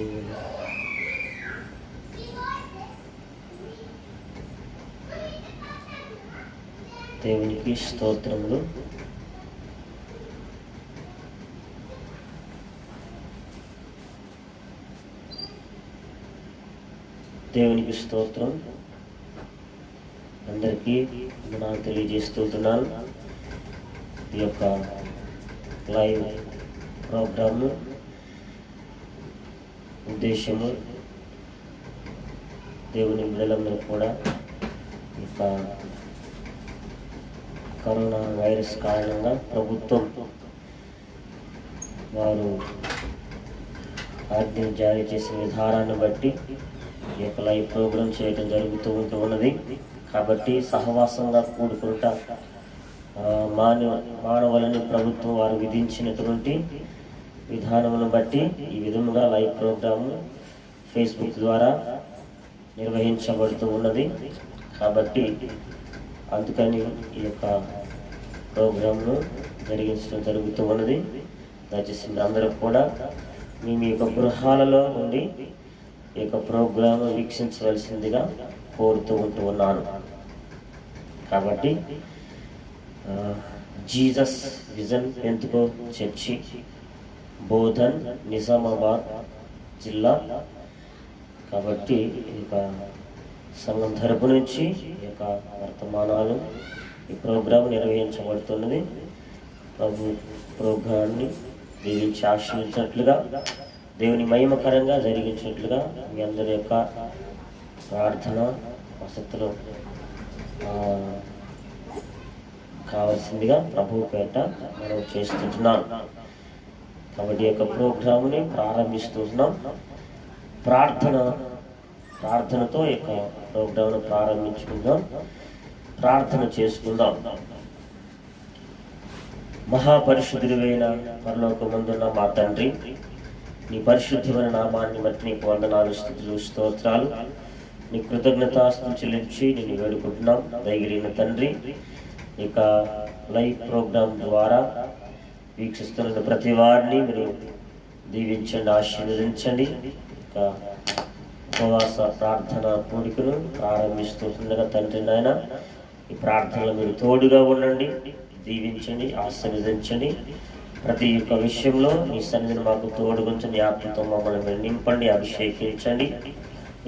దేవుని దేవునికి స్తోత్రములు. దేవునికి స్తోత్రం. అందరికీ నేను తెలియజేస్తున్నాను. ఈ యొక్క లైవ్ ప్రోగ్రాము ఉద్దేశము దేవుని బిడ్డలందరూ కూడా ఈ యొక్క కరోనా వైరస్ కారణంగా ప్రభుత్వం వారు ఆజ్ఞ జారీ చేసిన విధానాన్ని బట్టి ఈ యొక్క లైవ్ ప్రోగ్రాం చేయడం జరుగుతూ ఉన్నది. కాబట్టి సహవాసంగా కూడుకుంటా మానవులని ప్రభుత్వం వారు విధించినటువంటి విధానమును బట్టి ఈ విధముగా లైవ్ ప్రోగ్రాము ఫేస్బుక్ ద్వారా నిర్వహించబడుతూ ఉన్నది. కాబట్టి అందుకని ఈ యొక్క ప్రోగ్రాంను జరిగించడం జరుగుతూ ఉన్నది. దయచేసి అందరూ కూడా మీ యొక్క గృహాలలో నుండి ఈ యొక్క ప్రోగ్రాం వీక్షించవలసిందిగా కోరుతూ ఉన్నాను. కాబట్టి Jesus vision Pentecost church, Bodhan, Nizamabad జిల్లా. కాబట్టి ఈ యొక్క సంఘం తరపు నుంచి ఈ యొక్క వర్తమానాలు ఈ ప్రోగ్రాం నిర్వహించబడుతున్నది. ప్రభు ప్రోగ్రాన్ని దీవించి ఆశీర్వదించినట్లుగా, దేవుని మహిమకరంగా జరిగించినట్లుగా మీ అందరి యొక్క ప్రార్థన వసతులు కావాల్సిందిగా ప్రభు పేట మనం చేస్తున్నాం. కాబట్టి యొక్క ప్రోగ్రాముని ప్రారంభిస్తున్నాం. ప్రార్థనతో యొక్క ప్రోగ్రాంను ప్రారంభించుకుందాం. ప్రార్థన చేసుకుందాం. మహాపరిశుద్ధుడైన పరలోకమందున్న మా తండ్రి, నీ పరిశుద్ధమైన నామాన్ని బట్టి నీకు వందనాలు, స్తుతులు, స్తోత్రాలు. నీ కృతజ్ఞతాస్తుతులు చెల్లించి నేను వేడుకుంటున్నాం. దయగలిగిన తండ్రి, ఇక లైవ్ ప్రోగ్రాం ద్వారా వీక్షిస్తున్న ప్రతి వారిని మీరు దీవించండి, ఆశీర్వదించండి. ఇక ఉపవాస ప్రార్థన కూడికను ప్రారంభిస్తుండగా తండ్రి నాయన, ఈ ప్రార్థనలో మీరు తోడుగా ఉండండి, దీవించండి, ఆశీర్వదించండి. ప్రతి ఒక్క విషయంలో మీ సన్నిధిని మాకు తోడుగుంచండి. ఆత్మతో మమ్మల్ని మీరు నింపండి, అభిషేకించండి.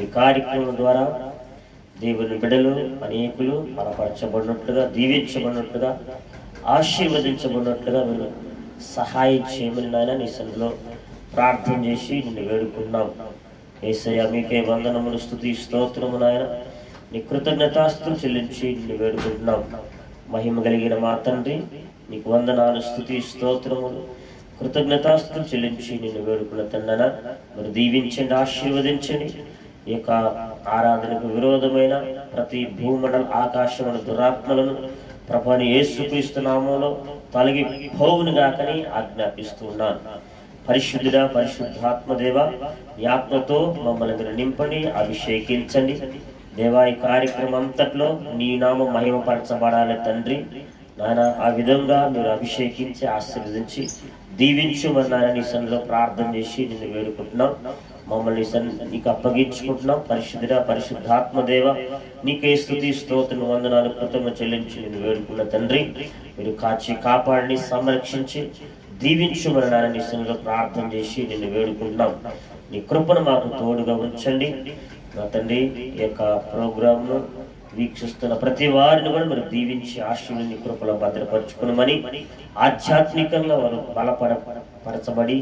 ఈ కార్యక్రమం ద్వారా దేవుని బిడ్డలు అనేకులు బలపరచబడినట్లుగా, దీవించబడినట్లుగా, ఆశీర్వదించబడినట్లుగా మీరు సహాయం చేయమని నాయన నీ సన్నిధిలో ప్రార్థన చేసి నిన్ను వేడుకున్నాం. యేసయ్య మీకే వందనములు, స్తుతి, స్తోత్రము నాయన. నీ కృతజ్ఞతాస్తుతులు చెల్లించి నిన్ను వేడుకుంటున్నాం. మహిమ కలిగిన మా తండ్రి, నీకు వందనాలు, స్తుతి, స్తోత్రములు, కృతజ్ఞతాస్తుతులు చెల్లించి నిన్ను వేడుకున్న తండ్రి మరి దీవించండి, ఆశీర్వదించండి. ఈ యొక్క ఆరాధనకు విరోధమైన ప్రతి భూమండల ఆకాశముల దురాత్మలను ప్రభుని యేసుక్రీస్తు నామములో తొలగి పోవును గాకని ఆజ్ఞాపిస్తున్నాను. పరిశుద్ధుడా, పరిశుద్ధాత్మదేవ, ఈ ఆత్మతో మమ్మల్ని మీరు నింపండి, అభిషేకించండి. దేవా, ఈ కార్యక్రమం అంతట్లో నీ నామం మహిమపరచబడాలి తండ్రి నాయన. ఆ విధంగా మీరు అభిషేకించి ఆశీర్వదించి దీవించుమన్నారని నీ సన్నిధిలో ప్రార్థన చేసి నిన్ను వేడుకుంటున్నాం. మమ్మల్ని నీకు అప్పగించుకుంటున్నాం. పరిశుద్ధుడా, పరిశుద్ధాత్మదేవ, నీకే స్తుతి, స్తోత్రం, వందనాలు, కృతజ్ఞతలు చెల్లించి నిన్ను వేడుకున్న తండ్రి, మీరు కాచి కాపాడిని సంరక్షించి దీవించుమన్నారని నీ సన్నిధిలో ప్రార్థన చేసి నిన్ను వేడుకుంటున్నాం. నీ కృపను మాకు తోడుగా ఉంచండి నా తండ్రి. ఈ యొక్క ప్రోగ్రాంను వీక్షిస్తున్న ప్రతి వారిని కూడా మీరు దీవించి ఆశీర్వాదాన్ని కృపలో భద్రపరచుకునమని, ఆధ్యాత్మికంగా వారు బలపరచబడి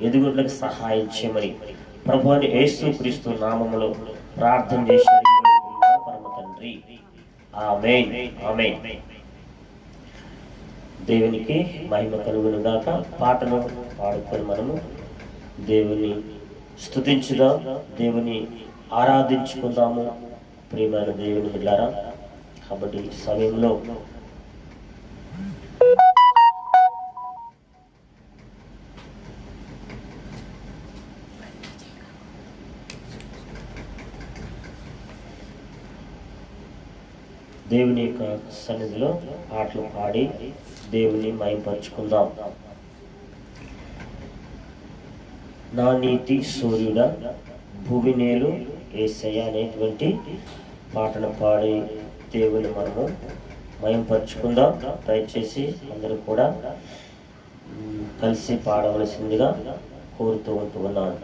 ఎదుగుదలకు సహాయం చేయమని ప్రభువుని యేసుక్రీస్తు నామములో ప్రార్థన చేసి పరమ తండ్రి, ఆమేన్, ఆమేన్. దేవునికి మహిమ కలుగును గాక. పాటను పాడుకొని మనము దేవుని స్తుతించుదాం, దేవుని ఆరాధించుకుందాము. ప్రియమైన దేవుని బిడ్డలారా, కాబట్టి ఈ సమయంలో దేవుని యొక్క సన్నిధిలో పాటలు పాడి దేవుని మహిమపరుచుకుందాం. నా నీతి సూర్యుడా భూమినేలు యేసయ్య అనేటువంటి పాటను పాడి దేవుని మనము మయంపరుచుకుందాం. దయచేసి అందరూ కూడా కలిసి పాడవలసిందిగా కోరుతూ ఉంటున్నాను.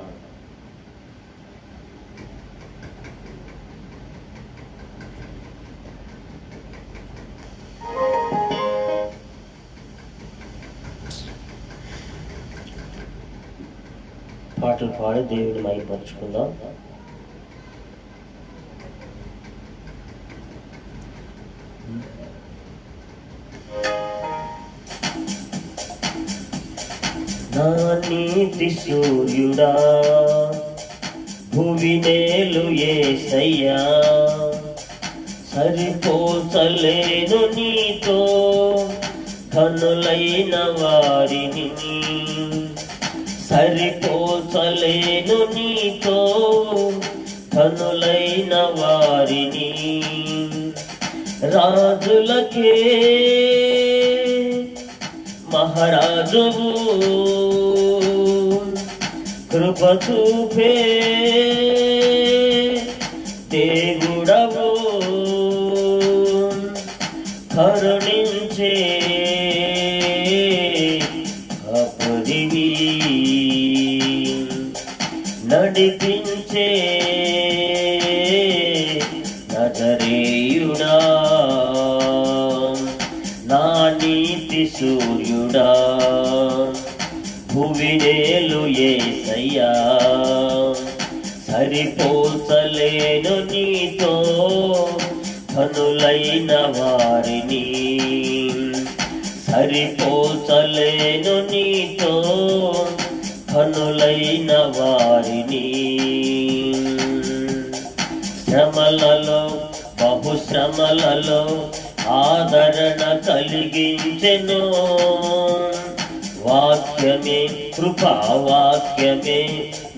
పాటలు పాడి దేవుని మయంపరుచుకుందాం. నా నీతి సూర్యుడా భువినేలు యేసయ్యా, సరిపోచలేను నీతో కనులైన వారిని, సరిపోచలేను నీతో కనులైన వారిని. రాజులకే మహారాజువు కృప చూపే దేవుడవు, కరుణించే అపరివి, నడిపించే నజరేయుడా, నా నీతి సూర్యుడా భువినేలు యేసయ్యా, సరిపోచలేను నీతో కనులైన వారిని, సరిపోచలేను నీతో కనులైన వారిని. శ్రమలలో బహుశ్రమలలో ఆదరణ కలిగించెను వాక్యమే, కృపావాక్యమే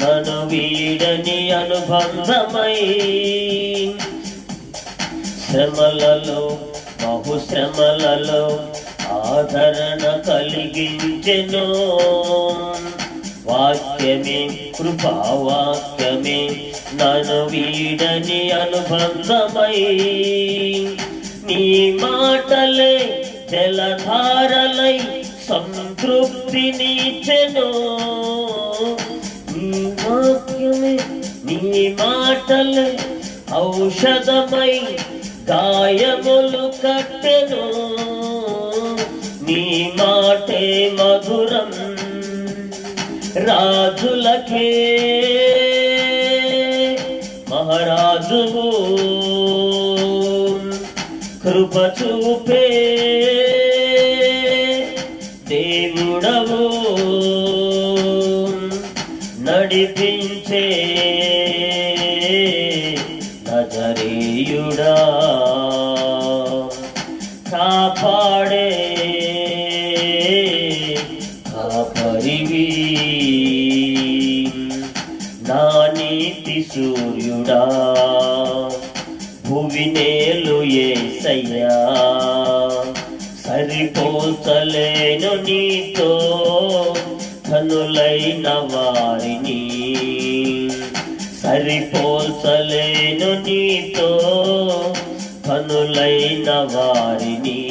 నన్ను వీడని అనుబంధమై. శ్రమలలో బహుశ్రమలలో ఆదరణ కలిగించెను వాక్యమే, కృపావాక్యమే నన్ను వీడని అనుబంధమై. నీ మాటలే జలధారలై సంతృప్తినిచ్చెను, నీ వాక్యమే నీ మాటలే ఔషధమై గాయములు కట్టెను. నీ మాటే మధురం రాజులకే మహారాజువు, కృప చూపే దేవుడవు, నడిపించే నజరేయుడా, కాపాడే కాపరివి, నా నీతి సూర్యుడా భువినేలు యేసయ్యా, సరిపోచలేను నీతో కనులైన వారిని, సరిపోల్చలేను నీతో కనులైన వారిని.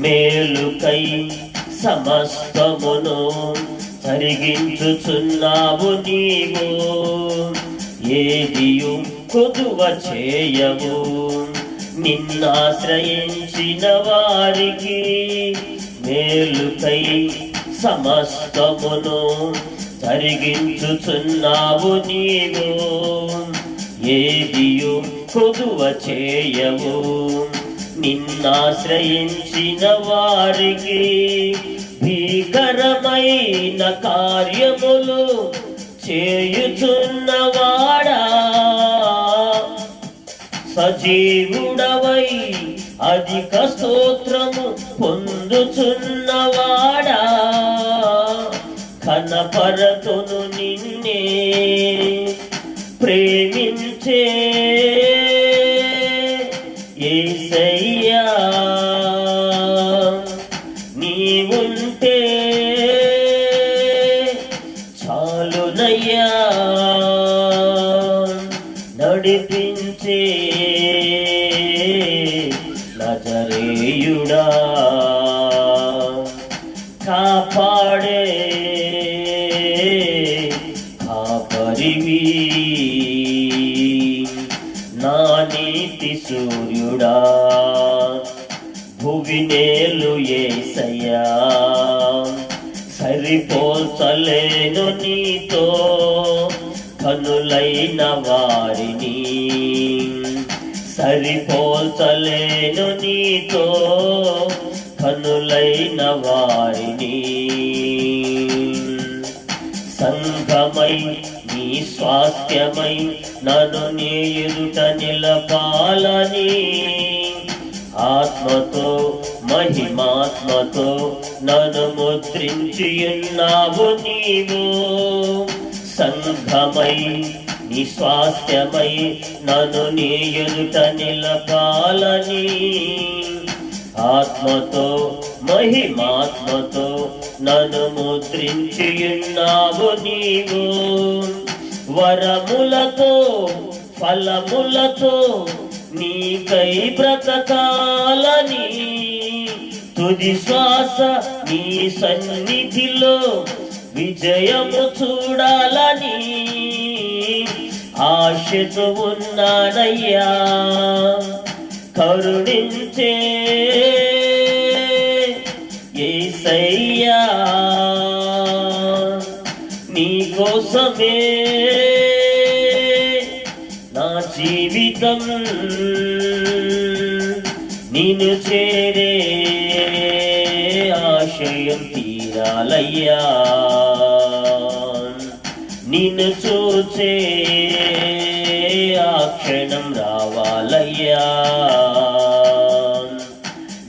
మేలుకై సమస్తమును జరిగించుచున్నావు నీవు, ఏదియు కొదువ చేయవు నిన్నాశ్రయించిన వారికి. మేలుకై సమస్తమును జరిగించుచున్నావు నీవు, ఏదియు కొదువ చేయవు నిన్నాశ్రయించిన వారికి. భీకరమైన కార్యములు చేయుచున్నవాడా, సజీవుడవై అధిక స్తోత్రము పొందుచున్నవాడా, కనపరతును నిన్నే ప్రేమించే యేసయ్యా, నీవుంటే నడిపించే నజరేయుడా, కాపాడే కాపరివి, నా నీతి సూర్యుడా, భువినేలు యేసయ్యా, సరిపోల్చలేను నీతో కనులైన వారిని, సరిపోల్చలేను నీతో కనులైన వారిని. సంఘమై నీ స్వాస్థ్యమై నన్ను నీ ఎదుట నిలపాలని, ఆత్మతో మహిమాత్మతో నన్ను ముద్రించి ఉన్నావు నీవు. సంఘమై నీ స్వాస్థ్యమై నన్ను నీ ఎదుట నిలపాలని, ఆత్మతో మహిమాత్మతో నన్ను ముద్రించి ఉన్నావు నీవు. వరములతో ఫలములతో నీకై బ్రతకాలని, తుది శ్వాస నీ సన్నిధిలో విజయము చూడాలని ఆశతో ఉన్నానయ్యా. కరుణించే యేసయ్యా, నీ కోసమే నా జీవితం, నిన్ను చేరే ఆశయం తీరాలయ్యా, నిన్ను చూచే ఆ క్షణం రావాలయ్యా.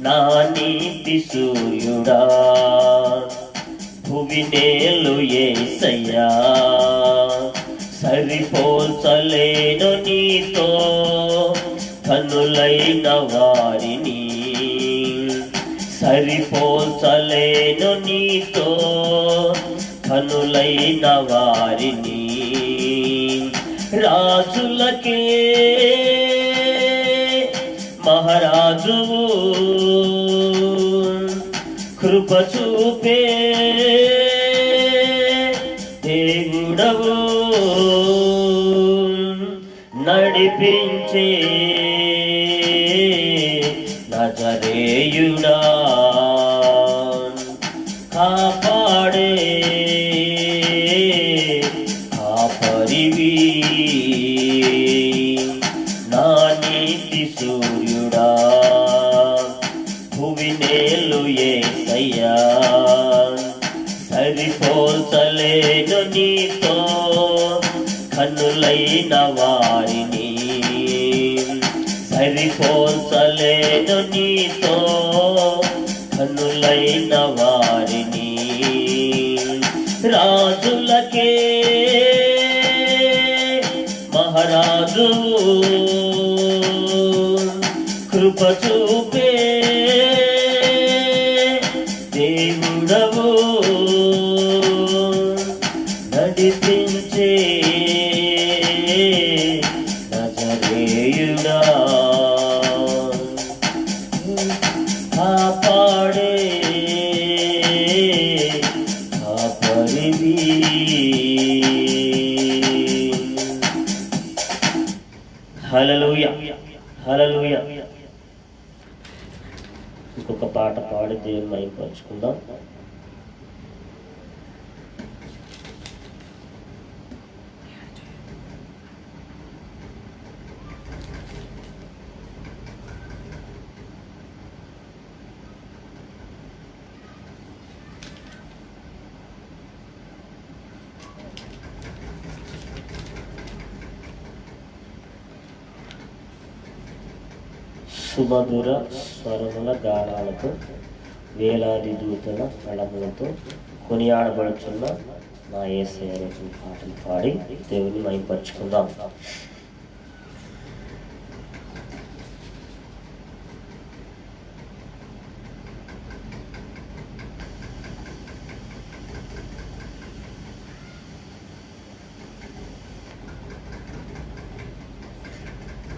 నా నీతి సూర్యుడా, భువినేలు యేసయ్యా, సరిపోల్చలేను నీతో కనులైన వారిని, సరిపోల్చలేను నీతో కనులైన వారిని. రాజులకే మహారాజువు, కృప చూపే దేవుడవు, నడిపించే నజరేయుడా, కాపాడే కాపరివి, నా నీతి సూర్యుడా, భువినేలు యేసయ్యా, సరిపోల్చలేను నీతో కన్నులైన వారిని, సరిపోల్చలేను నీతో కన్నులైన వారిని. రాజులకే మహారాజు, కృప చూపే దేవుడవు, నడిపించే నజరేయుడా, కాపాడే కాపరివి. హల్లెలూయా, హల్లెలూయా. ఇంకొక పాట పాడి దేవుని మహిమపరచుకుందాం. సుమధుర స్వరముల గానాలతో వేలాది దూతల నడములతో కొనియాడబడుచున్న నా యేసయ్య అనే పాటలు పాడి దేవుని మహిమపరచుకుందాం.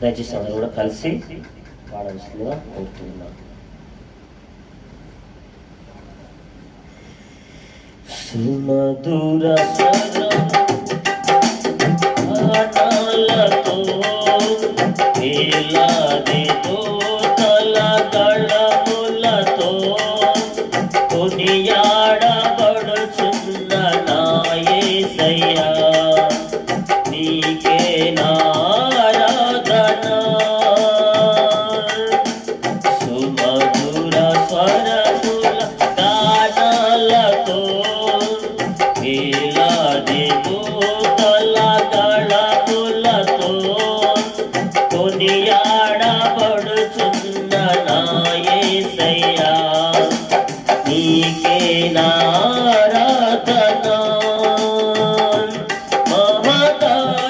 దయచేసి అందరూ కూడా కలిసి పాడవలసిందిగా కోరుతున్నాను. సుమధుర స్వరాలతో వేలాది దూతల గళములతో కొనియాడబడుచున్న నా యేసయ్యా, నీకే నా ఆరాధన. సుమధుర స్వరముల గానాలతో వేలాది దూతల గళములతో కొనియాడబడుచున్న నా యేసయ్యా, నీకే నా ఆరాధన. మహదానందమే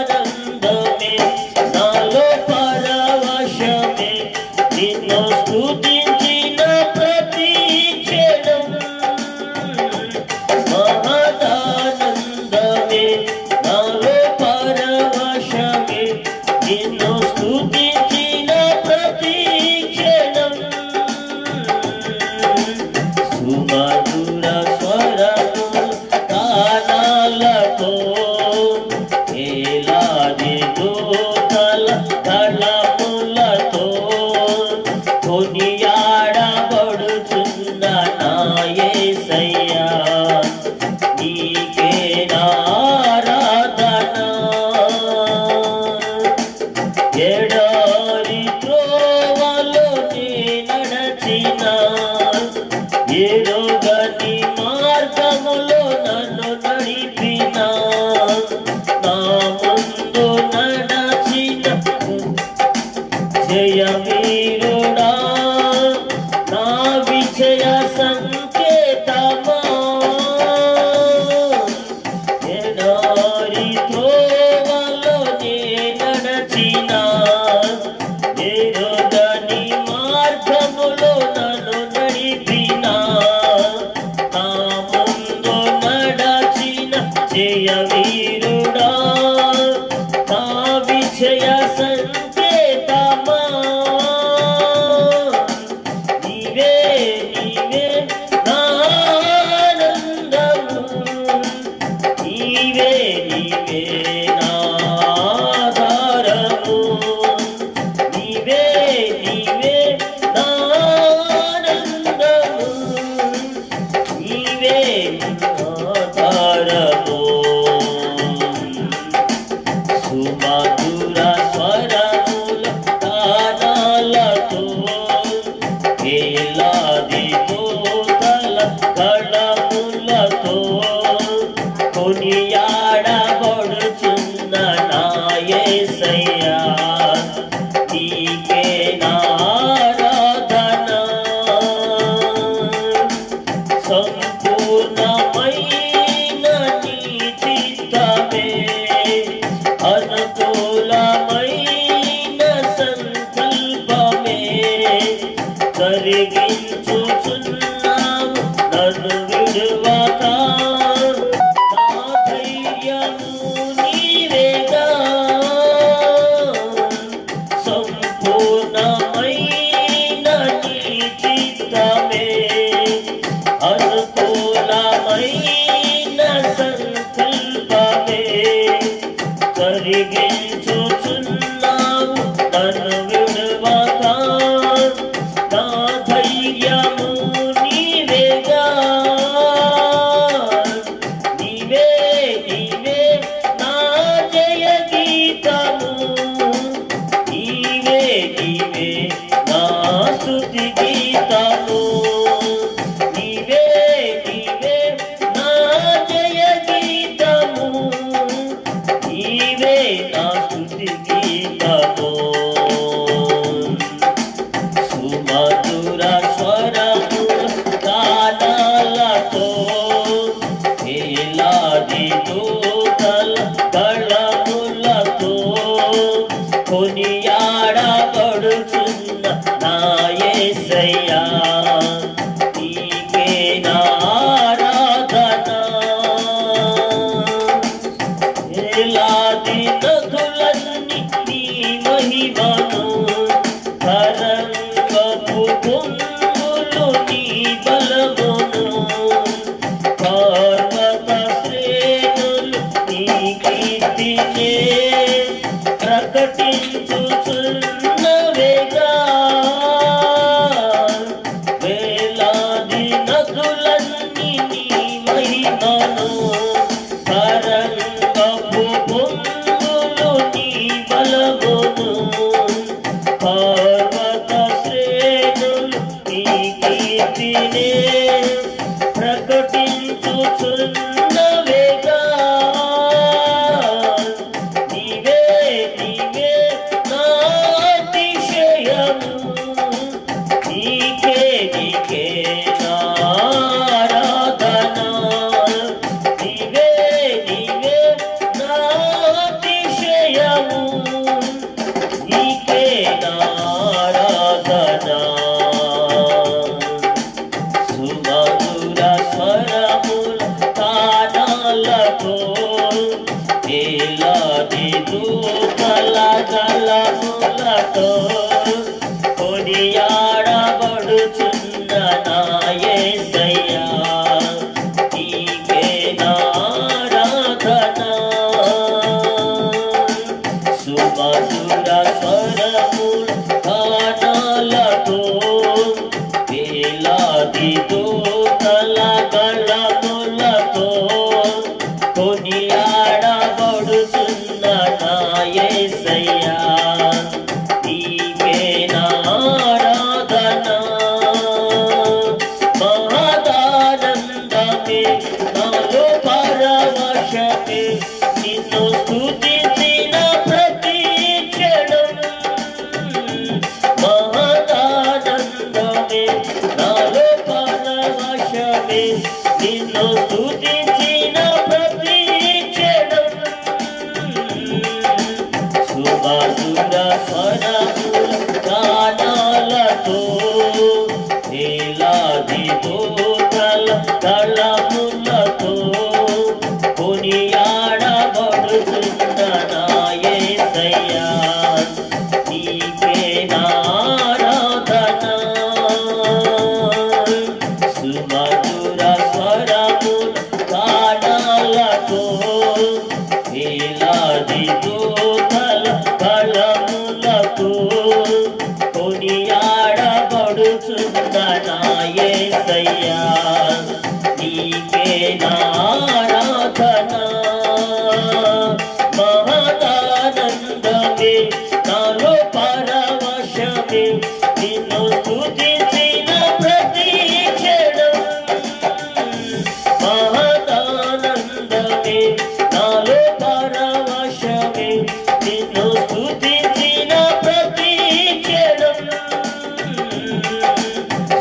నాలో పరవశమే, నిన్ను స్తుతించిన ప్రతి క్షణం. మహదానందమే నాలో పరవశమే, నిన్ను స్తుతించిన ప్రతి క్షణం. సుమధుర స్వరముల గానాలతో వేలాది దూతల గళములతో కొనియాడబడుచున్న నా యేసయ్యా, నీకే నా ఆరాధన. ఎడారి త్రోవలో నే నడచిన, ఎరుగని మార్గములో నన్ను నడిపిన, నా ముందు నడచిన జయవీరుడా, నా విజయ సంకేతమా. ఎడారి త్రోవలో నే నడచిన, ఎరుగని మార్గములో నన్ను నడిపిన, నా ముందు నడచిన జయవీరుడా, నా విజయ సంకేతమా. నీవే నీవే నా ఆనందము, నీవే నీవే నా ఆధారము, నీవే నీవే నా ఆనందము, నీవే నా ఆధారము. సుమధుర స్వరముల గానాలతో వేలాది దూతల గళములతో కొనియాడబడుచున్న నా యేసయ్యా, నీకే నా ఆరాధన. సంపూర్ణమైన నీ చిత్తమే, అనుకూలమైన సంకల్పమే జరిగించుచున్నావు నన్ను విడువక. నా ధైర్యము నీవేగా, సంపూర్ణమైన నీ చిత్తమే, అనుకూలమైన సంకల్పమే జరిగించుచున్నావు నన్ను విడువక. నా ధైర్యము నీవేగా, నీవే నీవే నా జయ గీతము, నీవే నీవే నా స్తుతి గీతము, నీవే నీవే నా జయ గీతము, నీవే నా పర్వత శ్రేణులు నీ కీర్తినే ప్రకటించుచున్నవేగా, వేలాది నదులన్నీ నీ మహిమను, తరంగపు పొంగులు నీ బలమును. పర్వత శ్రేణులు నీ కీర్తినే ప్రకటించుచున్నవేగా, నీవే నీవే నా అతిశయము, నీకే నీకే నా ఆరాధన, నీవే నీవే నా అతిశయము, నీకే నా ఆరాధన. సుమధుర స్వరముల తానాలతో వేలాది దూతల గళములతో కొనియాడబడుచున్న నా యేసయ్యా, నీకే నా ఆరాధన. సుమధుర స్వరముల తానాలతో వేలాది దూతల గళములతో కొనియాడబడుచున్న నా యేసయ్యా, నీకే నా ఆరాధన. మహదానందమే నాలో పరవశమే, నిన్ను స్తుతించిన ప్రతి క్షణం. మహదానందమే నాలో పరవశమే, నిన్ను స్తుతించిన ప్రతి క్షణం. సుమధుర స్వరముల గానాలతో వేలాది దూతల గళములతో కొనియాడబడుతున్న నా యేసయ్యా, నీకే నా ఆరాధన. సుమధుర స్వరముల గానాలతో వేలాది దూతల గళములతో కొనియాడబడుచున్న నా యేసయ్యా, నీకే నా ఆరాధన. మహదానందమే నాలో పరవశమే, నిన్ను స్తుతించిన ప్రతి క్షణం. మహదానందమే నాలో పరవశమే, నిన్ను స్తుతించిన ప్రతి క్షణం.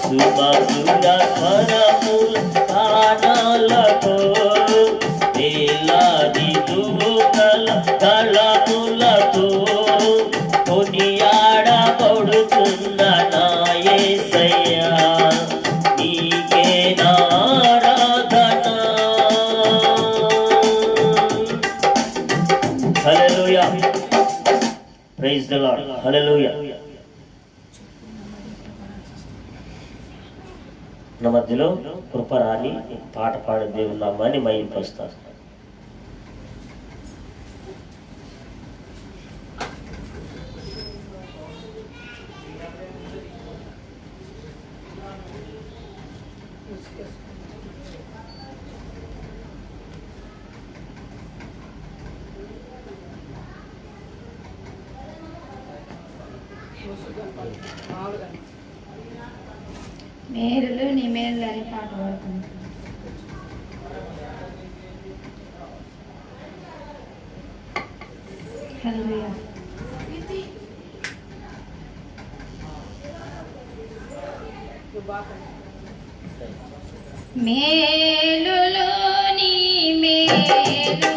సుమధుర స్వరముల గానాలతో వేలాది దూతల గళములతో కొనియాడబడుతున్న నా యేసయ్యా, నీకే నా ఆరాధన. హల్లెలూయా, ప్రైజ్ ది లార్డ్, హల్లెలూయా. నా మధ్యలో కృపరాని పాట పాడే దేవుని నామాన్ని మహింపరుస్తారు. మేలులు నీ మేలు అని పాట పాడుతుంది. హల్లెలూయా. మేలులు నీ మేలులు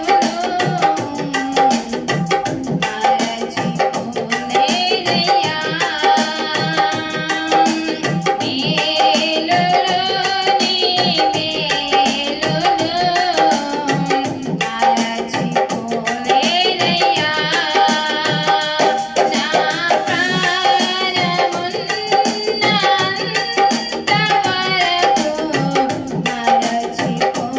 మరచిపో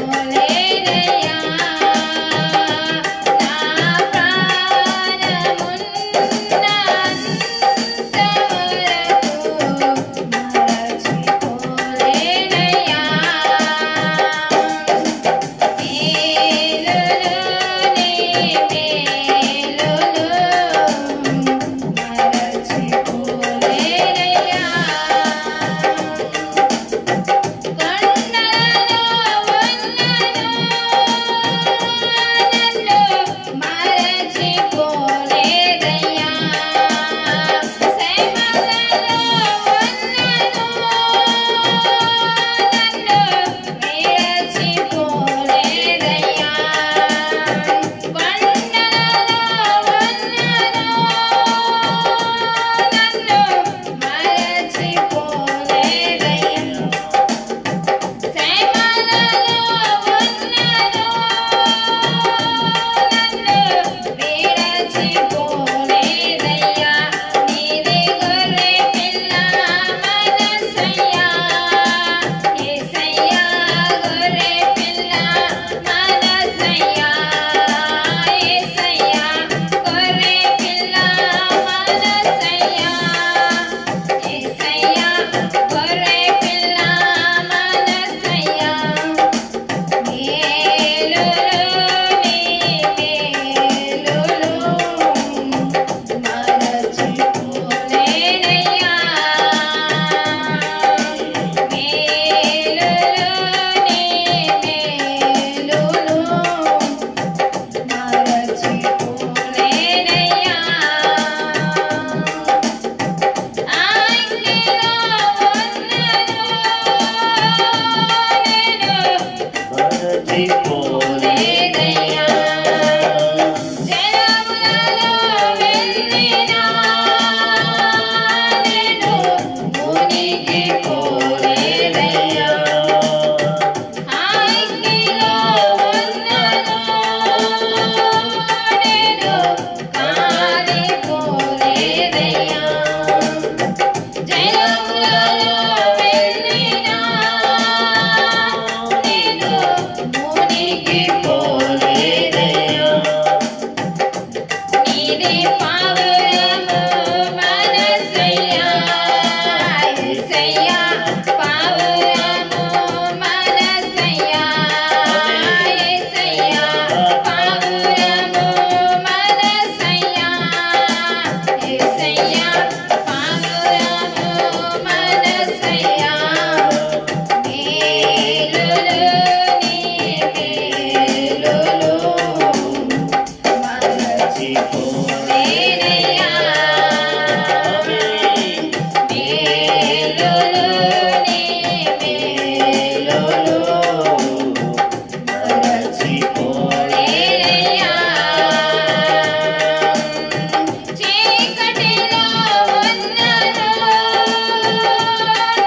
మరచిపోలేదయ్యా. జలములలో వెళ్ళినా నేను మునిగిపోలేదయ్యా. అగ్నిలో ఉన్నను నేను కాలిపోలేదయ్యా. జలములలో వెళ్ళినా నేను మునిగిపోలేదయ్యా. నీదే పావురము మనసయ్యా. యేసయ్యా పావురము మనసయ్యా. యేసయ్యా పావురము మనసయ్యా. యేసయ్యా పావురము మనసయ్యా. మేలులు నీ మేలులు మరచిపోలేనయ్యా. మేలులు నీ మేలులు మరచిపోలేనయ్యా. చీకటిలో ఉన్నను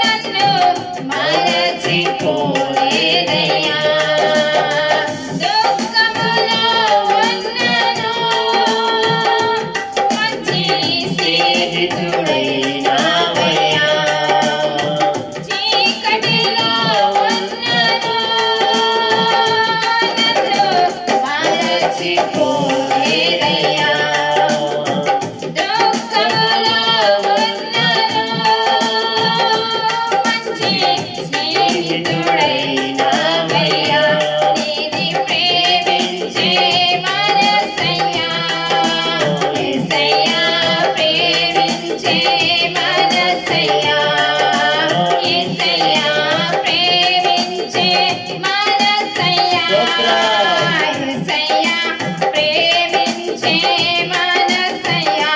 నన్ను మరచిపోలేదయ్యా. దుఃఖములో ఉన్నను మంచి స్నేహితుడైనావయ్యా. చీకటిలో ఉన్నను నన్ను మరచిపోలేదయ్యా. దుఃఖములో ఉన్నను మంచి స్నేహితుడైనావయ్యా. నీది ప్రేమించే మనసయ్యా. యేసయ్యా ప్రేమించే మనసయ్యా. యేసయ్యా ప్రేమించే మనసయ్యా. యేసయ్యా ప్రేమించే మనసయ్యా.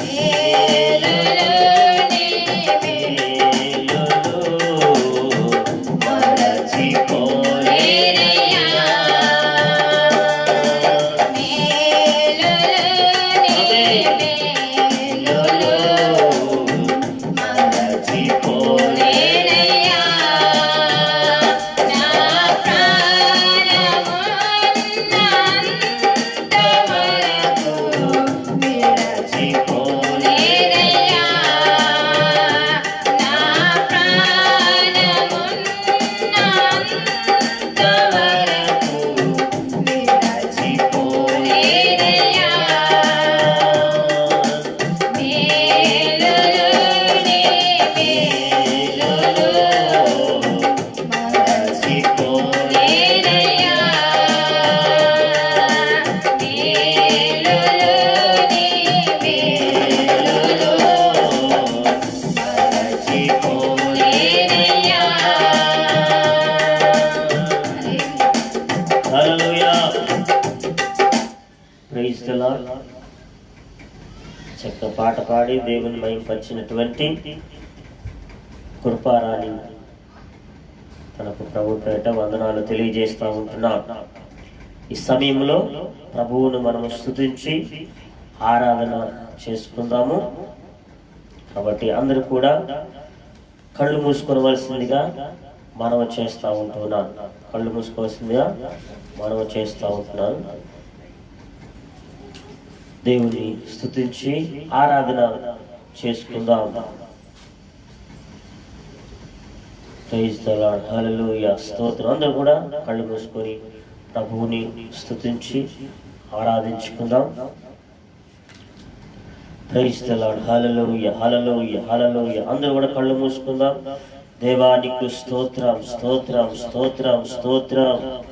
మేలులు నీ మేలులు మరచిపోలేనయ్యా. మేలులు నీ మేలులు మరచిపోలేనయ్యా. నా ప్రాణమున్నంత వరకు విడచిపోలేనయ్యా. నా ప్రాణమున్నంత వరకు విడచిపోలేనయ్యా. మేలులు నీ మేలులు మరచిపోలేనయ్యా. మేలులు నీ మేలులు మరచిపోలేనయ్యా. హల్లెలూయా. Praise the Lord. చక్క పాట పాడి దేవుని మహిమపరిచినటువంటి కృపారాణి తనకు ప్రభు పేట వందనాలు తెలియజేస్తూ ఉంటున్నా. ఈ సమయంలో ప్రభువును మనం స్తుతించి ఆరాధన చేసుకుందాము. కాబట్టి అందరూ కూడా కళ్ళు మూసుకోవలసిందిగా మనవి చేస్తూ ఉంటున్నాను. కళ్ళు మూసుకోవాల్సిందిగా మనవి చేస్తూ ఉంటున్నాను. దేవుని స్తుతించి ఆరాధన చేసుకుందాం. Praise the Lord. హల్లెలూయా. స్తోత్రం. అందరూ కూడా కళ్ళు మూసుకొని ప్రభువుని స్తుతించి ఆరాధించుకుందాం. Praise the Lord. Hallelujah, hallelujah, hallelujah. అందరూ కూడా కళ్ళు మూసుకుందాం. దేవానికి స్తోత్రం, స్తోత్రం, స్తోత్రం, స్తోత్రం.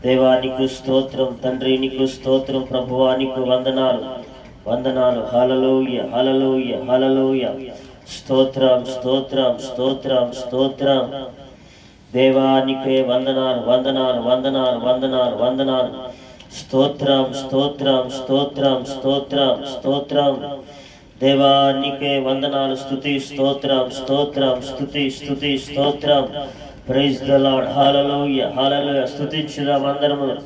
దేవానికి స్తోత్రం. తండ్రి నీకు స్తోత్రం. ప్రభువానికి వందనాలు, వందనాలు. హల్లెలూయా, హల్లెలూయా, హల్లెలూయా. స్తోత్రం, స్తోత్రం, స్తోత్రం, స్తోత్రం. దేవానికే వందనాలు, వందనాలు, వందనాలు, వందనాలు, వందనాలు. స్తోత్రం, స్తోత్రం, స్తోత్రం, స్తోత్రం, స్తోత్రం. దేవానికే వందనాలు. స్తుతి, స్తోత్రం, స్తోత్రం, స్తుతి, స్తుతి, స్తోత్రం. Praise the Lord. Hallelujah hallelujah. స్తుతించుదాం అందరము.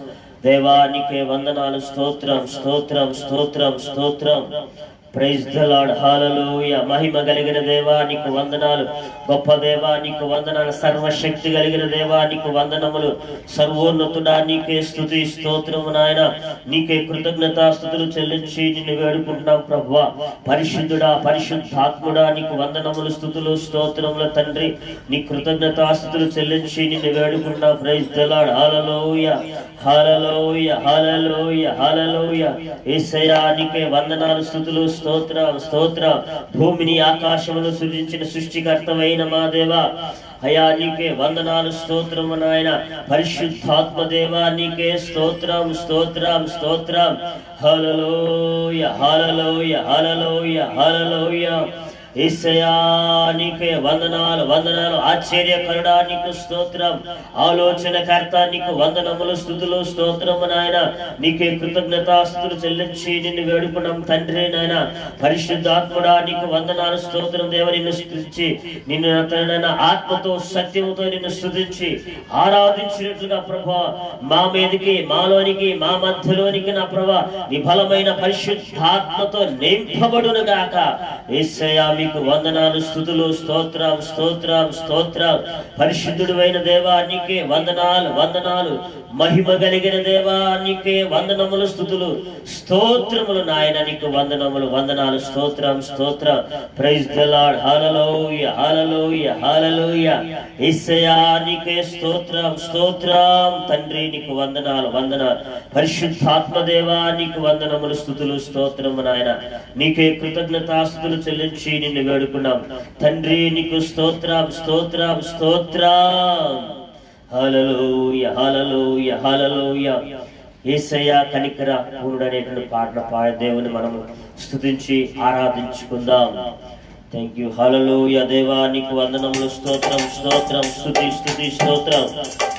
దేవానికే వందనాలు. స్తోత్రం స్తోత్రం స్తోత్రం స్తోత్రం. Praise the Lord. హల్లెలూయా. మహిమ కలిగిన దేవానికి వందనాలు. గొప్ప దేవానికి వందనాలు. సర్వశక్తి కలిగిన దేవానికి వందనములు. సర్వోన్నతుడా నీకే స్తుతి స్తోత్రము నాయన. నీకే కృతజ్ఞతాస్తుతులు చెల్లించి నిన్ను వేడుకుంటున్నాం ప్రభువా. పరిశుద్ధుడా పరిశుద్ధాత్ముడా నీకు వందనములు స్తుతులు స్తోత్రముల తండ్రి. నీ కృతజ్ఞతాస్తుతులు చెల్లించి నిన్ను వేడుకుంటున్నాం. Praise the Lord. Hallelujah hallelujah hallelujah hallelujah. యేసయ్యా నీకే వందనాలు స్తుతులు స్తోత్రం స్తోత్రం. భూమిని ఆకాశమును సృజించిన సృష్టికర్తవైన మా దేవా అయా నీకే వందనాలు. స్తోత్రము నాయన. పరిశుద్ధాత్మ దేవా నీకే స్తోత్రం స్తోత్రం స్తోత్రం. హల్లెలూయా హల్లెలూయా హల్లెలూయా హల్లెలూయా. యేసయ్యా నీకే వందనాలు వందనాలు. ఆశ్చర్యకరుడా నీకు స్తోత్రం. ఆలోచనకర్త నీకు వందనములు స్తుతులు స్తోత్రము నాయన. నీకే కృతజ్ఞతాస్తుతులు చెల్లించి నిన్ను వేడుకున్నాం తండ్రి నాయన. పరిశుద్ధాత్ముడా నీకు వందనాలు స్తోత్రం. దేవ నిన్ను స్తుతించి నిన్ను ఆత్మతో సత్యముతో నిన్ను స్తుతించి ఆరాధించినట్లుగా ప్రభా మా మీదకి మాలోనికి మా మధ్యలోనికి నా ప్రభా నీ బలమైన పరిశుద్ధాత్మతో నింపబడును గాక. యేసయ్యా మీకు వందనాలు స్తుతులు స్తోత్రం స్తోత్రం స్తోత్రం. పరిశుద్ధుడైన దేవా నీకే వందనాలు వందనాలు. మహిమ కలిగిన దేవా నీకే వందనములు స్తుతులు స్తోత్రములు నాయన. నీకు వందనములు వందనాలు. స్తోత్రం స్తోత్రం. Praise the Lord. Hallelujah hallelujah hallelujah. యేసయ్యా నీకే స్తోత్రం స్తోత్రం. తండ్రి నీకు వందనాలు వందనాలు. పరిశుద్ధాత్మ దేవా నీకు వందనములు స్తుతులు స్తోత్రము నాయన. నీకే కృతజ్ఞతాస్తుతులు చెల్లించి నిన్ను వేడుకున్నాం తండ్రి. నీకు స్తోత్రం స్తోత్రం స్తోత్రం. హల్లెలూయా హల్లెలూయా హల్లెలూయా. యేసయ్యా కనికర పూర్ణుడు అనేటువంటి పాటల పాడ దేవుని మనం స్తుతించి ఆరాధించుకుందాం. Thank you. హల్లెలూయా. దేవా నీకు వందనములు. స్తోత్రం స్తోత్రం స్తుతి స్తుతి స్తోత్రం.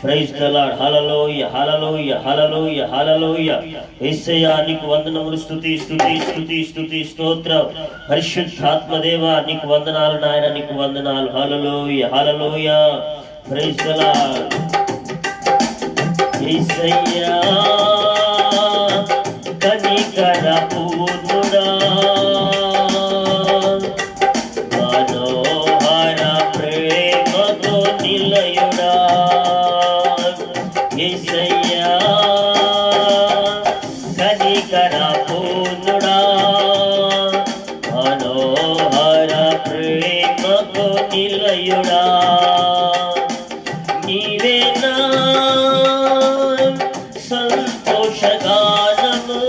Praise the Lord. Hallelujah hallelujah hallelujah hallelujah. యేసయ్యా నీకు వందనములు. స్తుతి స్తుతి స్తుతి స్తుతి స్తోత్రం. పరిశుద్ధాత్మ దేవా నీకు వందనాలు నాయన. నీకు వందనాలు. Hallelujah hallelujah. Praise the Lord. యేసయ్యా కనికర పూర్ణుడా మనోహర ప్రేమతో నిలయుడా. యేసయ్యా కనికర పూర్ణుడా మనోహర ప్రేమతో నిలయుడా. నీవేనా సంతోషగానము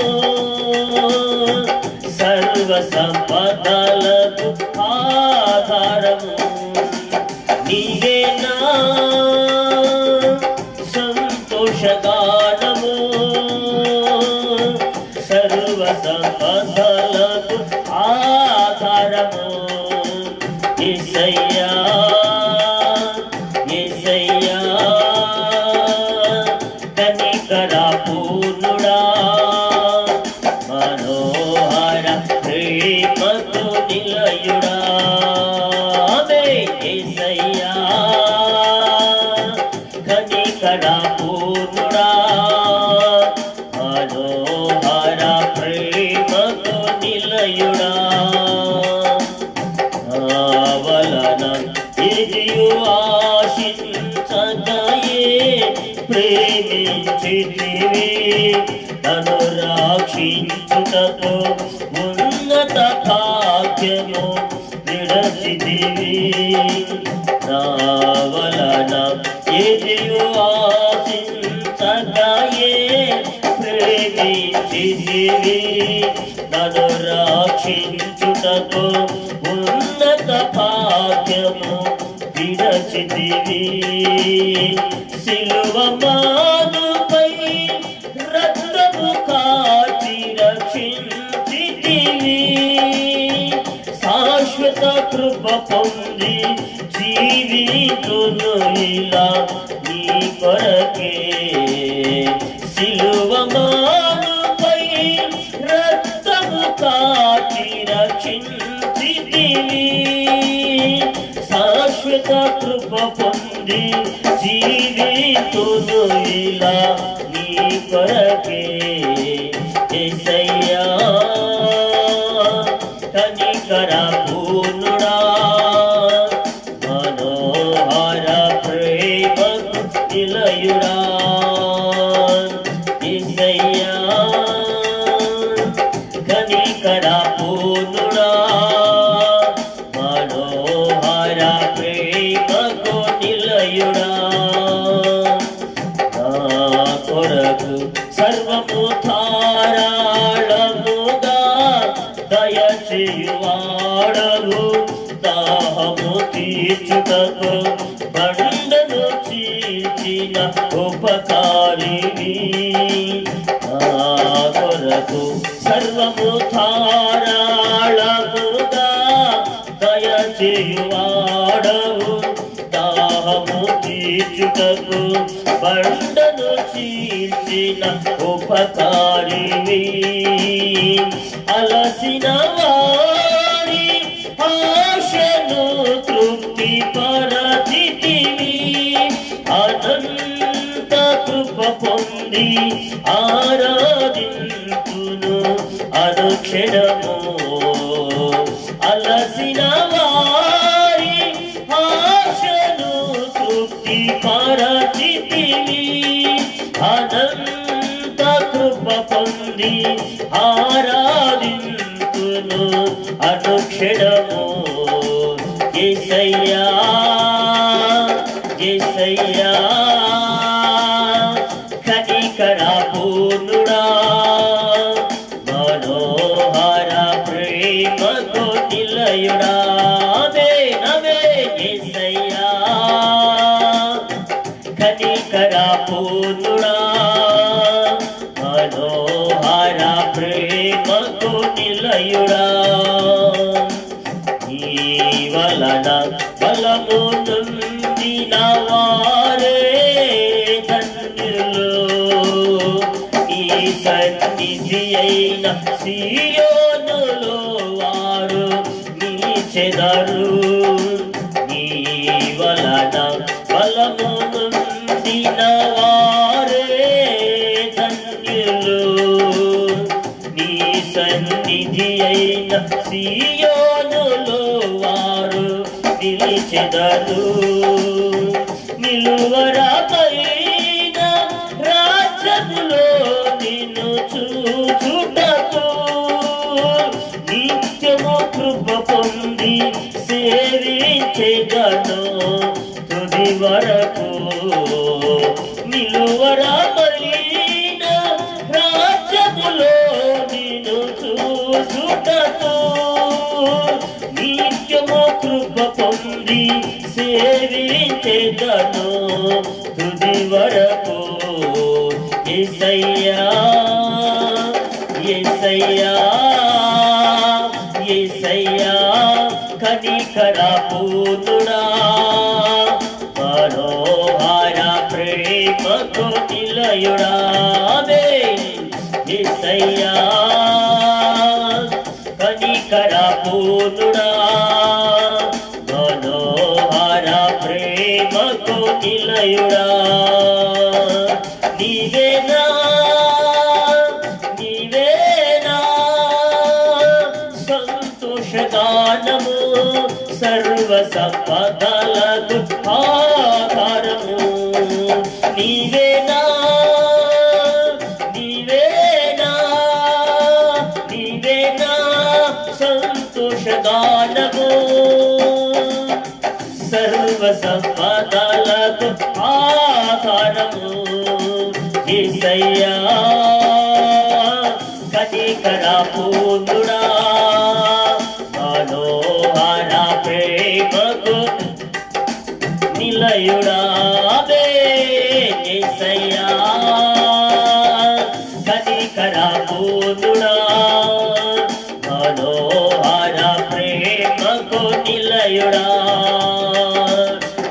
సర్వ సంపదలకు ఆధారము. నీవేనా సంతోషగానము సర్వ సంపదలకు ఆధారము. యేసయ్యా యేసయ్యా కనికర పూర్ణుడా మనోహర ప్రేమతో నిలయుడా. యేసయ్యా కనికర పూర్ణుడా మనోహర ప్రేమతో నిలయుడా. వలన ఎదియు ఆశించగయే ప్రేమించితివి. నన్ను రక్షించుటకు ఉన్నత భాగ్యము విడచితివి. నా వలన ఎదియు ఆశించగయే ప్రేమించితివి. నన్ను రక్షించుటకు ఉన్నత భాగ్యము విడచితివి. సిలువ మానుపై రక్తము కాచి రక్షించితివి. శాశ్వత కృప పొంది జీవితును ఇలా నీ కొరకే. సిలువ మానుపై రక్తము కాచి రక్షించితివి. శాశ్వత కృప పొంది జీవితును ఇలా నీ కొరకే యేసయ్యా కనికర పూర్ణుడా మనోహర ప్రేమకు నిలయుడా యేసయ్యా కనికర పూర్ణుడా మనోహర ప్రేమకు నిలయుడా నా కొరకు సర్వము ధారాళముగా దయచేయువాడవు దాహము తీర్చుటకు బండను చీల్చిన ఉపకారివి నా కొరకు సర్వము ధారాళముగా దయచేయువాడవు దాహము తీర్చుటకు బండను చీల్చిన ఉపకారివి అలసిన వారి ఆశను తృప్తి పరచితివి అనంత కృప పొంది ఆరాధింతును అనుక్షణము అలసిన వారి ఆశను తృప్తి పరచితివి అనంత కృప పొంది ఆరాధింతును అనుక్షణము యేసయ్యా యేసయ్యా కనికర పూర్ణుడా మనోహర ప్రేమకు నిలయుడా నవే యేసయ్యా కనికర పూర్ణుడా మనోహర ప్రేమకు నిలయుడా నీ వలన బలము నొందిన వారే ధన్యులు నీ సన్నిధి అయిన సీయోనులో వారు నీ చెదరు నీ వలన బలము నొందిన వారే ధన్యులు నీ సన్నిధి అయిన సీయోనులో వారు నిలిచెదరు నిలువరాపైన రాజ్యములో నిన్ను చూచుటకు నిత్యము కృప పొంది సేవించెదను తుది వరకు నిలువరాపైన రాజ్యములో నిన్ను చూచుటకు నిత్యము కృప పొంది సేవించెదను తుది వరకు యేసయ్యా యేసయ్యా యేసయ్యా కనికర పూర్ణుడా మనోహర ప్రేమకు నిలయుడా యేసయ్యా కనికర పూర్ణుడా మనోహర ప్రేమకు నిలయుడా నీవేనా నీవేనా సంతోషగానము సర్వ సంపదలకు ఆధారము నీవేనా నీవేనా నీవేనా సంతోషగానము సర్వ సంపదలకు ఆధారము యేసయ్యా కనికర పూర్ణుడా మనోహర ప్రేమకు నిలయుడా యేసయ్యా కనికర పూర్ణుడా మనోహర ప్రేమకు నిలయుడా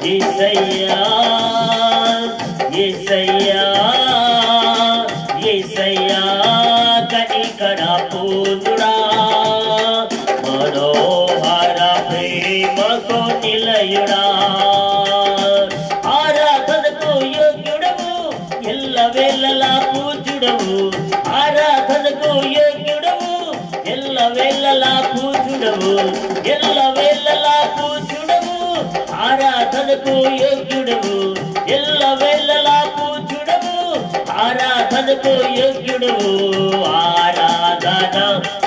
యేసయ్యా యేసయ్యా యేసయ్యా కనికర పూర్ణుడా మనోహర ప్రేమకు నిలయుడా ఆరాధన ఎల్లవేళలా పూజుడవు ఆరాధనకు యోగ్యుడవు ఎల్లవేళలా పూజుడవు ఎల్లవేళలా పూజుడవు ఆరాధనకు యోగ్యుడవు ఎల్లవేళలా పూజుడవు ఆరాధనకు యోగ్యుడవు ఆరాధన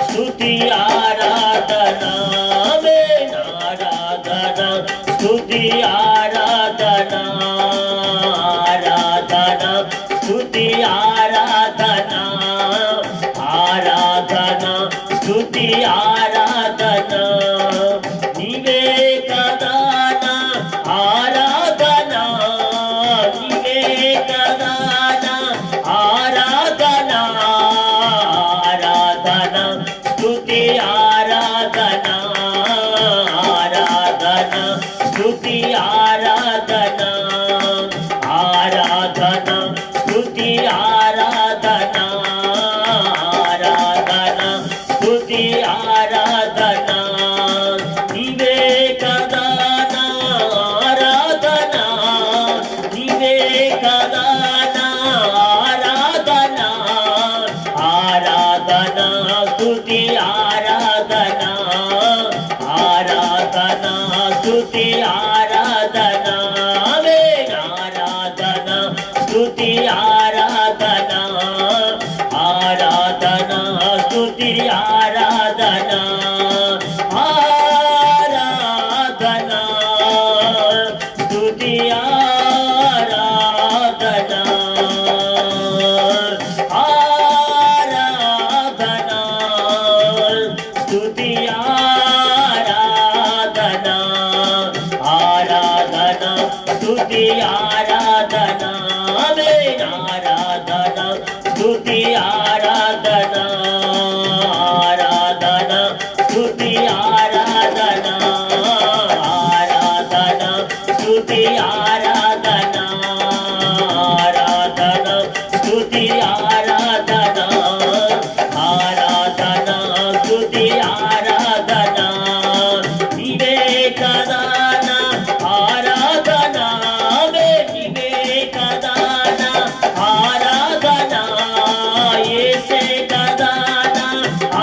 స్తుతి ఆరాధన ఆమేన్ ఆరాధన స్తుతి ఆరాధన ఆరాధన స్తుతి ఆరాధన ఆరాధన స్తుతి ఆరాధన నీవే కదా నా ఆరాధన నీవే కదా నా ఆరాధన ఆరాధన స్తుతి ఆరాధన ఆరాధన స్తుతి ఆరాధన ఆరాధన స్తుతి ఆరాధన ఆరాధన స్తుతి ఆరాధన నీవే కదా నా ఆరాధన నీవే కదా నా ఆరాధన ఆరాధన స్తుతి ఆరాధన ఆరాధన స్తుతి ఆరాధన ఆమేన్ ఆరాధన స్తుతి ఆరాధన ఆరాధన స్తుతి ఆరాధన ఆరాధన స్తుతి ఆరాధన ఆరాధన స్తుతి ఆరాధన ఆరాధన స్తుతి ఆరాధన ఆమేన్ ఆరాధన స్తుతి ఆరాధన ఆరాధన స్తుతి ఆరాధన ఆరాధన స్తుతి ఆరాధన ఆరాధన స్తుతి ఆరాధన ఆరాధన స్తుతి ఆరాధన నీవే కదా నా ఆరాధన నీవే కదా నా ఆరాధన యేసే కదా నా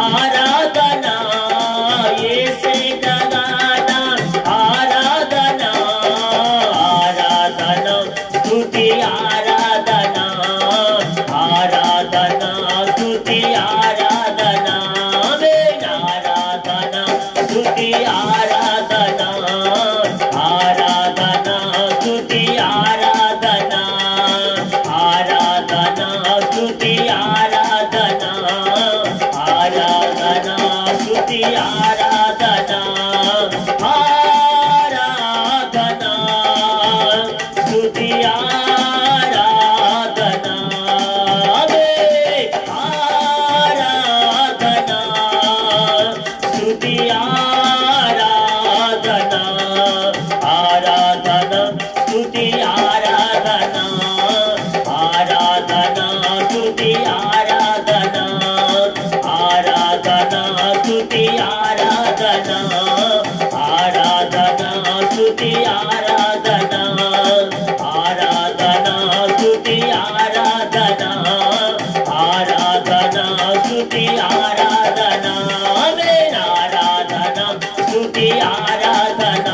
ఆరాధన యేసే కదా నా ఆరాధన ఆరాధన స్తుతి ఆరాధన ఆరాధన స్తుతి ఆరాధన ఆమేన్ ఆరాధన స్తుతి ఆరాధన ఆరాధన స్తుతి ఆరాధన ఆరాధన స్తుతి ఆరాధన ఆరాధన స్తుతి ఆరాధన ఆరాధన స్తుతి ఆరాధన ఆమేన్ ఆరాధన స్తుతి ఆరాధన ఆరాధన స్తుతి ఆరాధన ఆరాధన స్తుతి ఆరాధన ఆరాధన స్తుతి ఆరాధన ఆరాధన స్తుతి ఆరాధన ఆరాధన స్తుతి ఆరాధన ఆరాధన స్తుతి ఆరాధన ఆమేన్ ఆరాధన స్తుతి ఆరాధన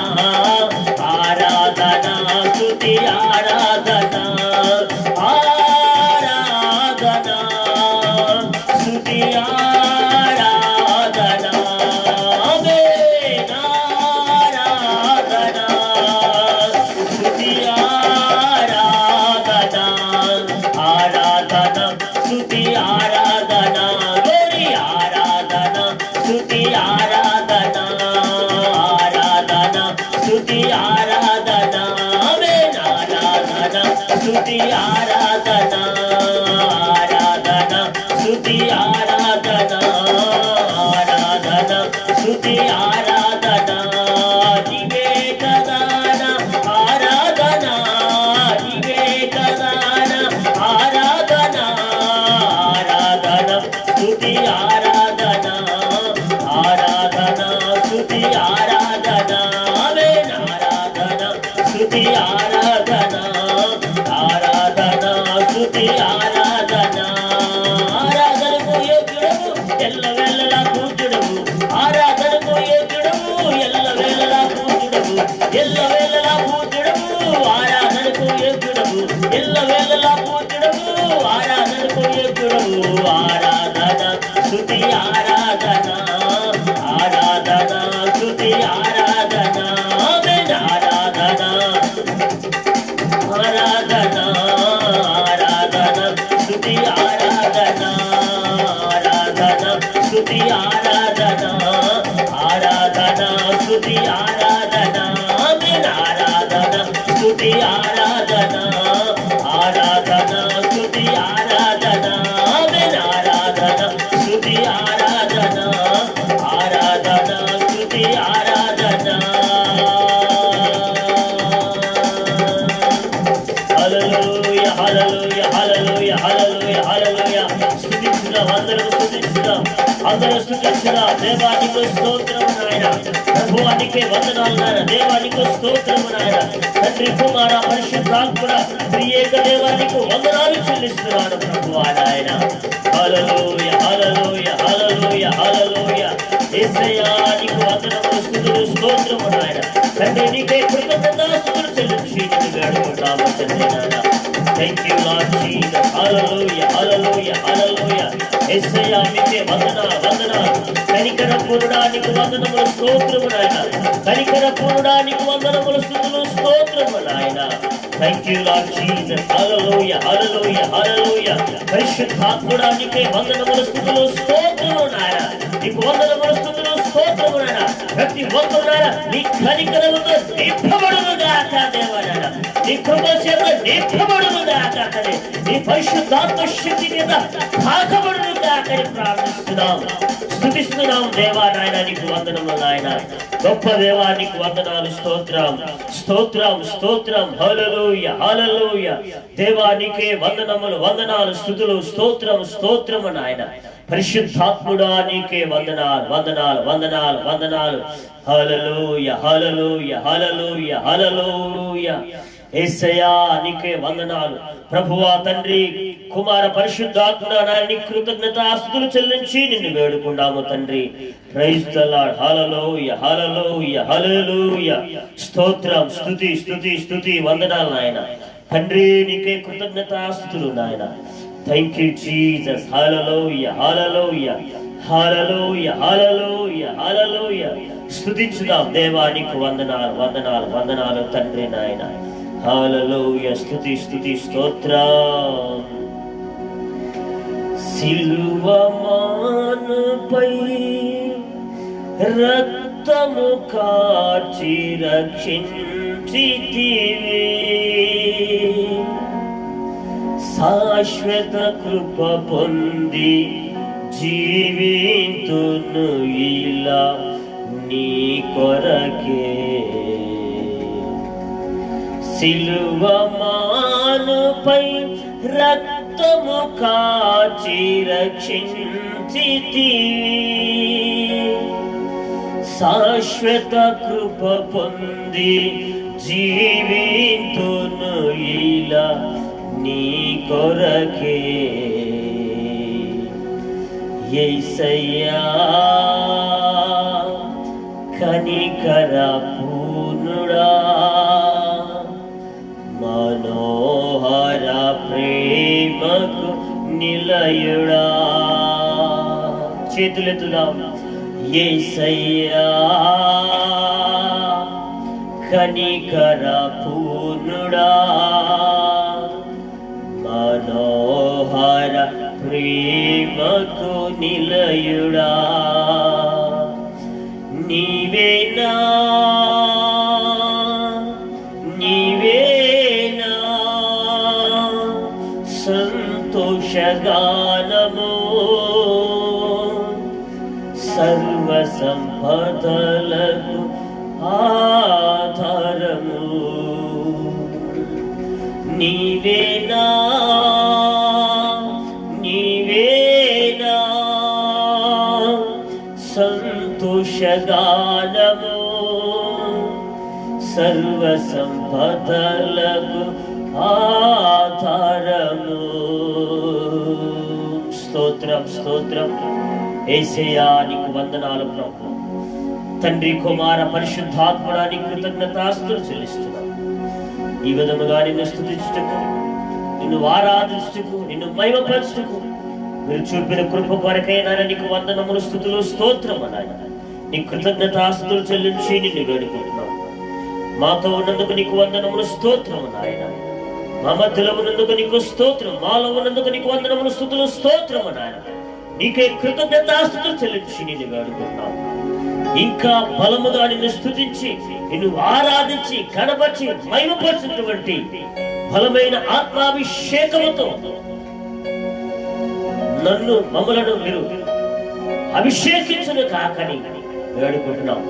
ఆరాధన స్తుతి ఆరాధన ఆరాధన స్తుతి ఆరాధన ఆమేన్ ఆరాధన స్తుతి ఆరాధన ఆరాధన స్తుతి ఆరాధన గోరి ఆరాధన స్తుతి ఆరాధన ఆరాధన స్తుతి ఆరాధన ఆమేన్ ఆరాధన స్తుతి ఆరాధన ఆరాధన స్తుతి ఆరాధన ఆరాధన స్తుతి ఆరాధన నీవే కదా నా ఆరాధన నీవే కదా నా ఆరాధన ఆరాధన స్తుతి ఆరాధన ఆరాధన స్తుతి ఆరాధన ఆమేన్ ఆరాధన స్తుతి ఆరాధన ఆరాధన స్తుతి స్తుతి ఆరాధన ఆరాధనకు యోగ్యుడవు ఎల్లవేళలా పూజ్యుడవు ఆరాధనకు యోగ్యుడవు ఎల్లవేళలా పూజ్యుడవు ఎల్లవేళలా పూజ్యుడవు ఆరాధనకు యోగ్యుడవు ఎల్లవేళలా పూజ్యుడవు ఆరాధనకు యోగ్యుడవు ఆరాధన స్తుతి ఆరాధన ఆరాధన స్తుతి ఆరాధన ఆమేన్ ఆరాధన ఆరాధన ఆరాధన స్తుతి ఆరాధన ఆరాధన స్తుతి ఆరాధన ఆరాధన స్తుతి ఆరాధన ఆమేన్ ఆరాధన స్తుతి ఆరాధన ఆరాధన స్తుతి ఆరాధన ఆమేన్ ఆరాధన స్తుతి ఆరాధన ఆరాధన స్తుతి ఆరాధన హల్లెలూయా హల్లెలూయా హల్లెలూయా హల్లెలూయా హల్లెలూయా స్తుతించుదాం అందరూ స్తుతించుదాం దేవానికి స్తోత్రము నాయనా ప్రభువానికి వందనాలు నాయనా దేవానికి స్తోత్రము నాయనా తండ్రి కుమార పరిశుద్ధాత్మ త్రియేక దేవానికి వందనాలు చెల్లిస్తున్నాను ప్రభువా నాయనా హల్లెలూయా హల్లెలూయా హల్లెలూయా హల్లెలూయా యేసయ్యా నీకు వందనములు స్తుతులు స్తోత్రము నాయనా తండ్రి నీకే కృతజ్ఞతాస్తుతులు చెల్లించి నిన్ను వేడుకుంటాము తండ్రి నాయనా thank you Lord Jesus hallelujah hallelujah hallelujah యేసయ్యా మీకే వందనాలు కనికర పూర్ణానికి వందనములు స్తోత్రము నాయనా కనికర పూర్ణానికి వందనములు స్తుతులు స్తోత్రము నాయనా thank you Lord Jesus hallelujah hallelujah hallelujah పరిశుద్ధాత్ముడానికి వందనములు స్తుతులు స్తోత్రము నాయనా నీకు వందనములు స్తుతులు స్తోత్రము నాయనా ప్రతి ఒక్కరు నాయనా నీ కనికరముతో నింపబడును గాక దేవా నాయనా నీ కృప చేత నింపబడును గాక తండ్రి నీ పరిశుద్ధాత్మ శక్తి చేత తాకబడును గాక అని ప్రార్థిస్తున్నాం స్తుతిస్తున్నాం దేవా నాయనా నీకు వందనములు నాయనా గొప్ప దేవా నీకు వందనాలు స్తోత్రం స్తోత్రం స్తోత్రం హల్లెలూయా హల్లెలూయా దేవా నీకే వందనాలు స్తుతులు స్తోత్రం స్తోత్రము నాయనా పరిశుద్ధాత్ముడా నీకే వందనాలు హల్లెలూయా హల్లెలూయా హల్లెలూయా హల్లెలూయా యేసయ్యా నీకే వందనాలు ప్రభువా తండ్రి కుమార పరిశుద్ధాత్ముడా నీ కృతజ్ఞతాస్తుతులు చెల్లించి నిన్ను వేడుకున్నాము తండ్రి praise the Lord hallelujah hallelujah హల్లెలూయా స్తోత్రం స్తుతి స్తుతి స్తుతి వందనాలు నాయనా తండ్రి నీకే కృతజ్ఞతాస్తుతులు నాయనా thank you Jesus hallelujah hallelujah hallelujah hallelujah hallelujah స్తుతించుదాం దేవా నీకు వందనాలు తండ్రి నాయనా హల్లెలూయా స్తుతి స్తుతి స్తోత్రం సిలువమానుపై రక్తము కార్చి రక్షించితివి శాశ్వత కృప పొంది జీవింతును ఇలా నీ కొరకే సిలువమానుపై రక్తము కాచి రక్షించితివి శాశ్వత కృప పొంది జీవింతును ఇలా నీ కొరకే యేసయ్యా కనికర పూర్ణుడా మనోహర ప్రేమకు నిలయుడా చేతులెత్తుదాం యేసయ్యా కనికర పూర్ణుడా మనోహర ప్రేమకు నిలయుడా నీవేనా సంతోషగానము సర్వ సంపదలకు ఆధారము నీవేనా సంతోషగానము సర్వ సంపదలకు ఆధారము స్తోత్రం స్తోత్రం. యేసయ్యా నీకు వందనాలు ప్రభు. తండ్రి కుమార పరిశుద్ధాత్మడా నీకు కృతజ్ఞతాస్తులు చెల్లిస్తున్నాం. ఈ విధముగా నిన్ను స్తుతించుటకు, నిన్ను ఆరాధించుటకు, నిన్ను మహిమపరచుటకు మీరు చూపిన కృప కొరకైనా నీకు వందనములు స్తుతులు స్తోత్రం అనాయన. నీ కృతజ్ఞతాస్తులు చెల్లించి నిన్ను వేడుకుంటున్నాం. మాతో ఉన్నందుకు నీకు వందనములు స్తోత్రం నాయన. మా మధ్యలో ఉన్నందుకు నీకు స్తోత్రం, మాలో ఉన్నందుకు నీకు వందనములు స్తుతులు స్తోత్రం నాయన. నీకే కృతజ్ఞతాస్తులు చెల్లించి నిన్ను వేడుకుంటున్నాం. ఇంకా బలముగా నిన్ను స్తుతించి, నిన్ను ఆరాధించి, కనపరిచి, మహిమపరిచినటువంటి బలమైన ఆత్మాభిషేకముతో నన్ను మమ్మలను మీరు అభిషేకించును కాకని వేడుకుంటున్నాం.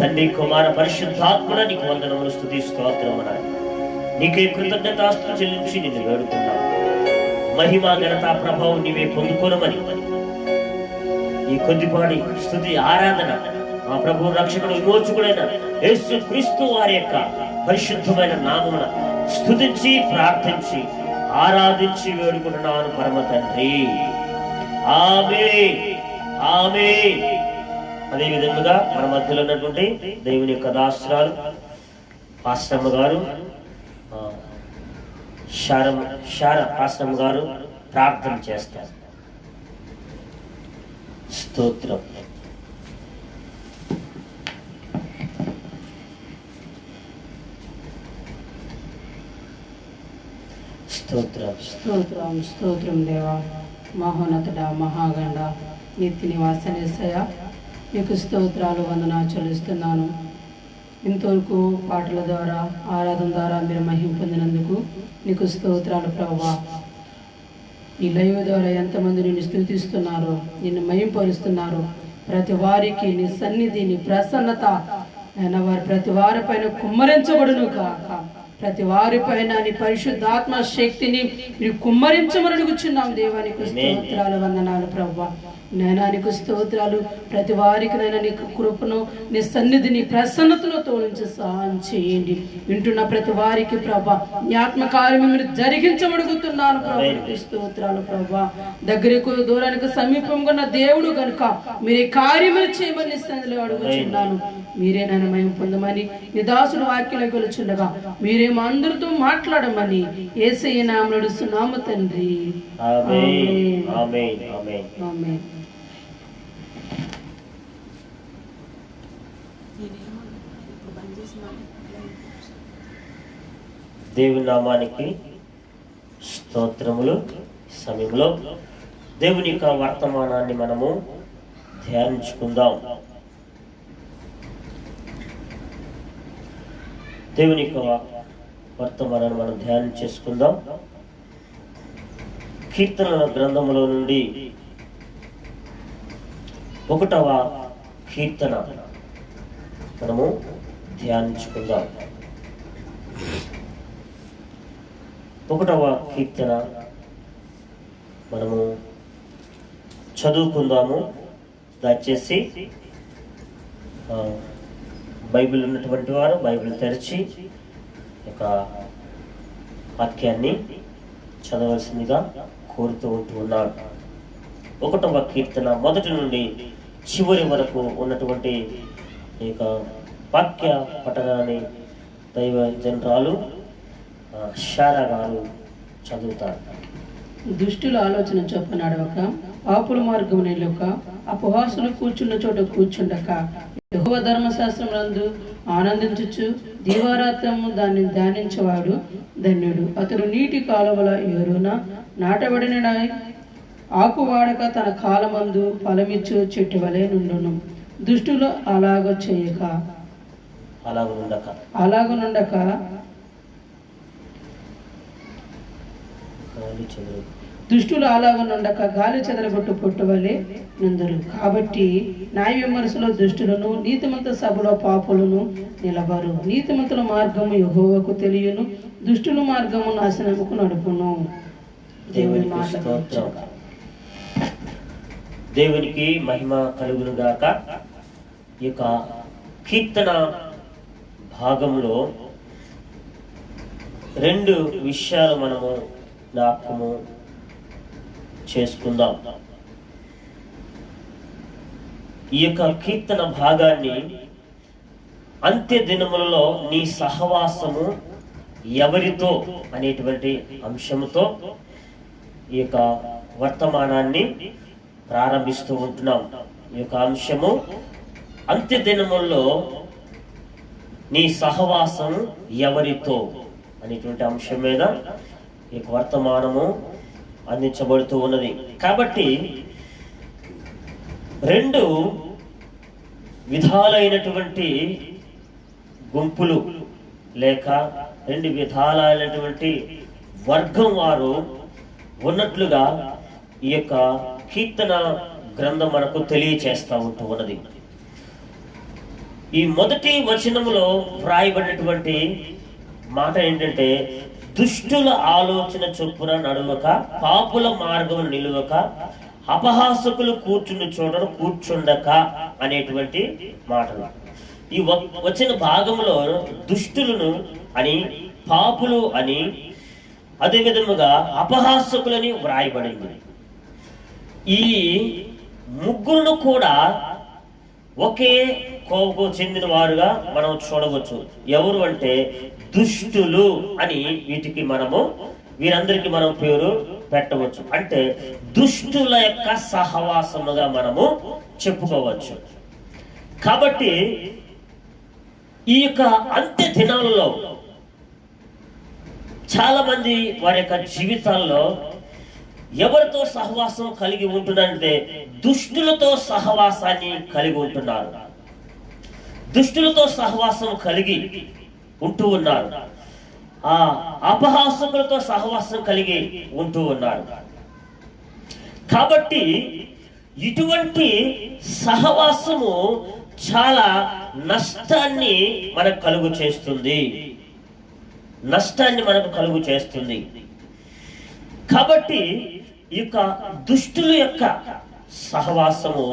తండ్రి కుమార పరిశుద్ధాత్మడ నీకు వందనములు స్తుతి స్తోత్రమున. నీకే కృతజ్ఞతాస్తులు చెల్లించి నిన్ను వేడుకుంటున్నాం. మహిమ ఘనత ప్రభావం నీవే పొందుకోనమని ఈ కొద్దిపాటి స్తుతి ఆరాధన మా ప్రభు రక్షకుడు విమోచకుడైన యేసు క్రీస్తు వారి యొక్క పరిశుద్ధమైన నామమున స్తుతించి ప్రార్థించి ఆరాధించి వేడుకుంటున్నాను పరమ తండ్రి. ఆమేన్ ఆమేన్. అదే విధంగా మన మధ్యలో ఉన్నటువంటి దేవుని యొక్క దాసురాలు పాస్టమ్మ గారు, శార పాస్టమ్మ గారు ప్రార్థన చేస్తారు. స్తోత్రం. స్తోత్రం స్తోత్రం స్తోత్రం దేవా, మహోన్నతుడ, మహాగండ, నిత్య నివాసనేసయ నీకు స్తోత్రాలు వందనాలు చెల్లిస్తున్నాను. ఇంతవరకు పాటల ద్వారా, ఆరాధన ద్వారా మీరు మహిమ పొందినందుకు నీకు స్తోత్రాలు ప్రభువా. ఈ లైవ్ ద్వారా ఎంతమంది నిన్ను స్తుతిస్తున్నారో, నిన్ను మహింపరుస్తున్నారో, ప్రతి వారికి నీ సన్నిధి, నీ ప్రసన్నత అయినా వారి ప్రతి వారి పైన కుమ్మరించబడును కాక. ప్రతి వారి పైన నీ పరిశుద్ధాత్మ శక్తిని మీరు కుమ్మరించమని అడుగుచున్నాం దేవా. నీకు స్తోత్రాలు వందనాలు ప్రభువా. నైనా నీకు స్తోత్రాలు. ప్రతి వారికి నైనా నీకు కృపను, నీ సన్నిధి, నీ ప్రసన్నతను తోడించి సహాయం చేయండి. వింటున్న ప్రతి వారికి ప్రభా నీ ఆత్మకార్యం మీరు జరిగించమడుగుతున్నాను ప్రభా. నీకు స్తోత్రాలు ప్రభా. దగ్గరకు దూరానికి సమీపంగా ఉన్న దేవుడు కనుక మీరే కార్యములు చేయమని నీ సన్నిధిలో అడుగుచున్నాను. మీరే నన్ను మహిమ పొందమని నీ దాసుడు వాక్యంలోకి వెళుచుండగా మీరే మా అందరితో మాట్లాడమని యేసయ్య నామములో అడుగుతున్నాము తండ్రి. ఆమేన్ ఆమేన్ ఆమేన్ ఆమేన్. దేవుని నామానికి స్తోత్రములు. సమయంలో దేవుని యొక్క వర్తమానాన్ని మనము ధ్యానించుకుందాం. దేవుని యొక్క వర్తమానాన్ని మనం ధ్యానం చేసుకుందాం. కీర్తనల గ్రంథములో నుండి 1వ కీర్తన మనము ధ్యానించుకుందాం. 1వ కీర్తన మనము చదువుకుందాము. దయచేసి బైబిల్ ఉన్నటువంటి వారు బైబిల్ తెరిచి ఒక వాక్యాన్ని చదవలసిందిగా కోరుతూ ఉంటున్నాను. 1వ కీర్తన మొదటి నుండి చివరి వరకు ఉన్నటువంటి ఈ యొక్క వాక్య పఠనాన్ని దైవ జనరాలు శారా గారు చదువుతారు. దుష్టుల ఆలోచన చొప్పున నడవక, పాపుల మార్గం నిలుక, అపహాసులు కూర్చున్న చోట కూర్చుండక, యెహోవా ధర్మశాస్త్రమునందు ఆనందించుచు దీవారాత్రము దాన్ని ధ్యానించేవాడు ధన్యుడు. అతడు నీటి కాలువల ఏరున నాటబడిన ఆకు వాడక తన కాలమందు ఫలమిచ్చు చెట్టు వలె నుండును. దుష్టులు అలాగనుండక దుష్టులు అలాగనుండక గాలి చెదరగొట్టు పొట్టు వలె నుందురు. కాబట్టి న్యాయ విమర్శలో దుష్టులను, నీతిమంత సభలో పాపులను నిలబరు. నీతిమంతుల మార్గము యెహోవాకు తెలియను, దుష్టుల మార్గము నాశనముకు నడుపును. దేవుని మాట. దేవునికి మహిమ కలుగును గాక. ఈ యొక్క కీర్తన భాగంలో 2 విషయాలు మనము జ్ఞాపకము చేసుకుందాం. ఈ యొక్క కీర్తన భాగాన్ని అంత్య దినములలో నీ సహవాసము ఎవరితో అనేటువంటి అంశముతో ఈ యొక్క వర్తమానాన్ని ప్రారంభిస్తూ ఉంటున్నాం. ఈ యొక్క అంశము అంత్య దినముల్లో నీ సహవాసం ఎవరితో అనేటువంటి అంశం మీద ఈ వర్తమానము అందించబడుతూ ఉన్నది. కాబట్టి రెండు విధాలైనటువంటి గుంపులు లేక రెండు విధాలైనటువంటి వర్గం వారు ఉన్నట్లుగా ఈ యొక్క కీర్తన గ్రంథం మనకు తెలియచేస్తూ ఉంటూ ఉన్నది. ఈ మొదటి వచనములో వ్రాయబడినటువంటి మాట ఏంటంటే, దుష్టుల ఆలోచన చొప్పున నడువక, పాపుల మార్గం నిలువక, అపహాసకులు కూర్చుని చోటను కూర్చుండక అనేటువంటి మాటలు. ఈ వచ్చిన భాగంలో దుష్టులను అని, పాపులు అని, అదే విధముగా అపహాసకులని వ్రాయబడింది. ఈ ముగ్గురును కూడా ఒకే కోవకు చెందిన వారుగా మనం చూడవచ్చు. ఎవరు అంటే దుష్టులు అని వీరందరికీ మనం పేరు పెట్టవచ్చు. అంటే దుష్టుల యొక్క సహవాసముగా మనము చెప్పుకోవచ్చు. కాబట్టి ఈ యొక్క అంత్య దినాలలో చాలా మంది వారి యొక్క జీవితాల్లో ఎవరితో సహవాసం కలిగి ఉంటున్నారంటే దుష్టులతో సహవాసాన్ని కలిగి ఉంటున్నారు. దుష్టులతో సహవాసం కలిగి ఉంటూ ఉన్నారు. ఆ అపహాసకులతో సహవాసం కలిగి ఉంటూ ఉన్నారు. కాబట్టి ఇటువంటి సహవాసము చాలా నష్టాన్ని మనకు కలుగు చేస్తుంది. కాబట్టి ఈ యొక్క దుష్టుల యొక్క సహవాసము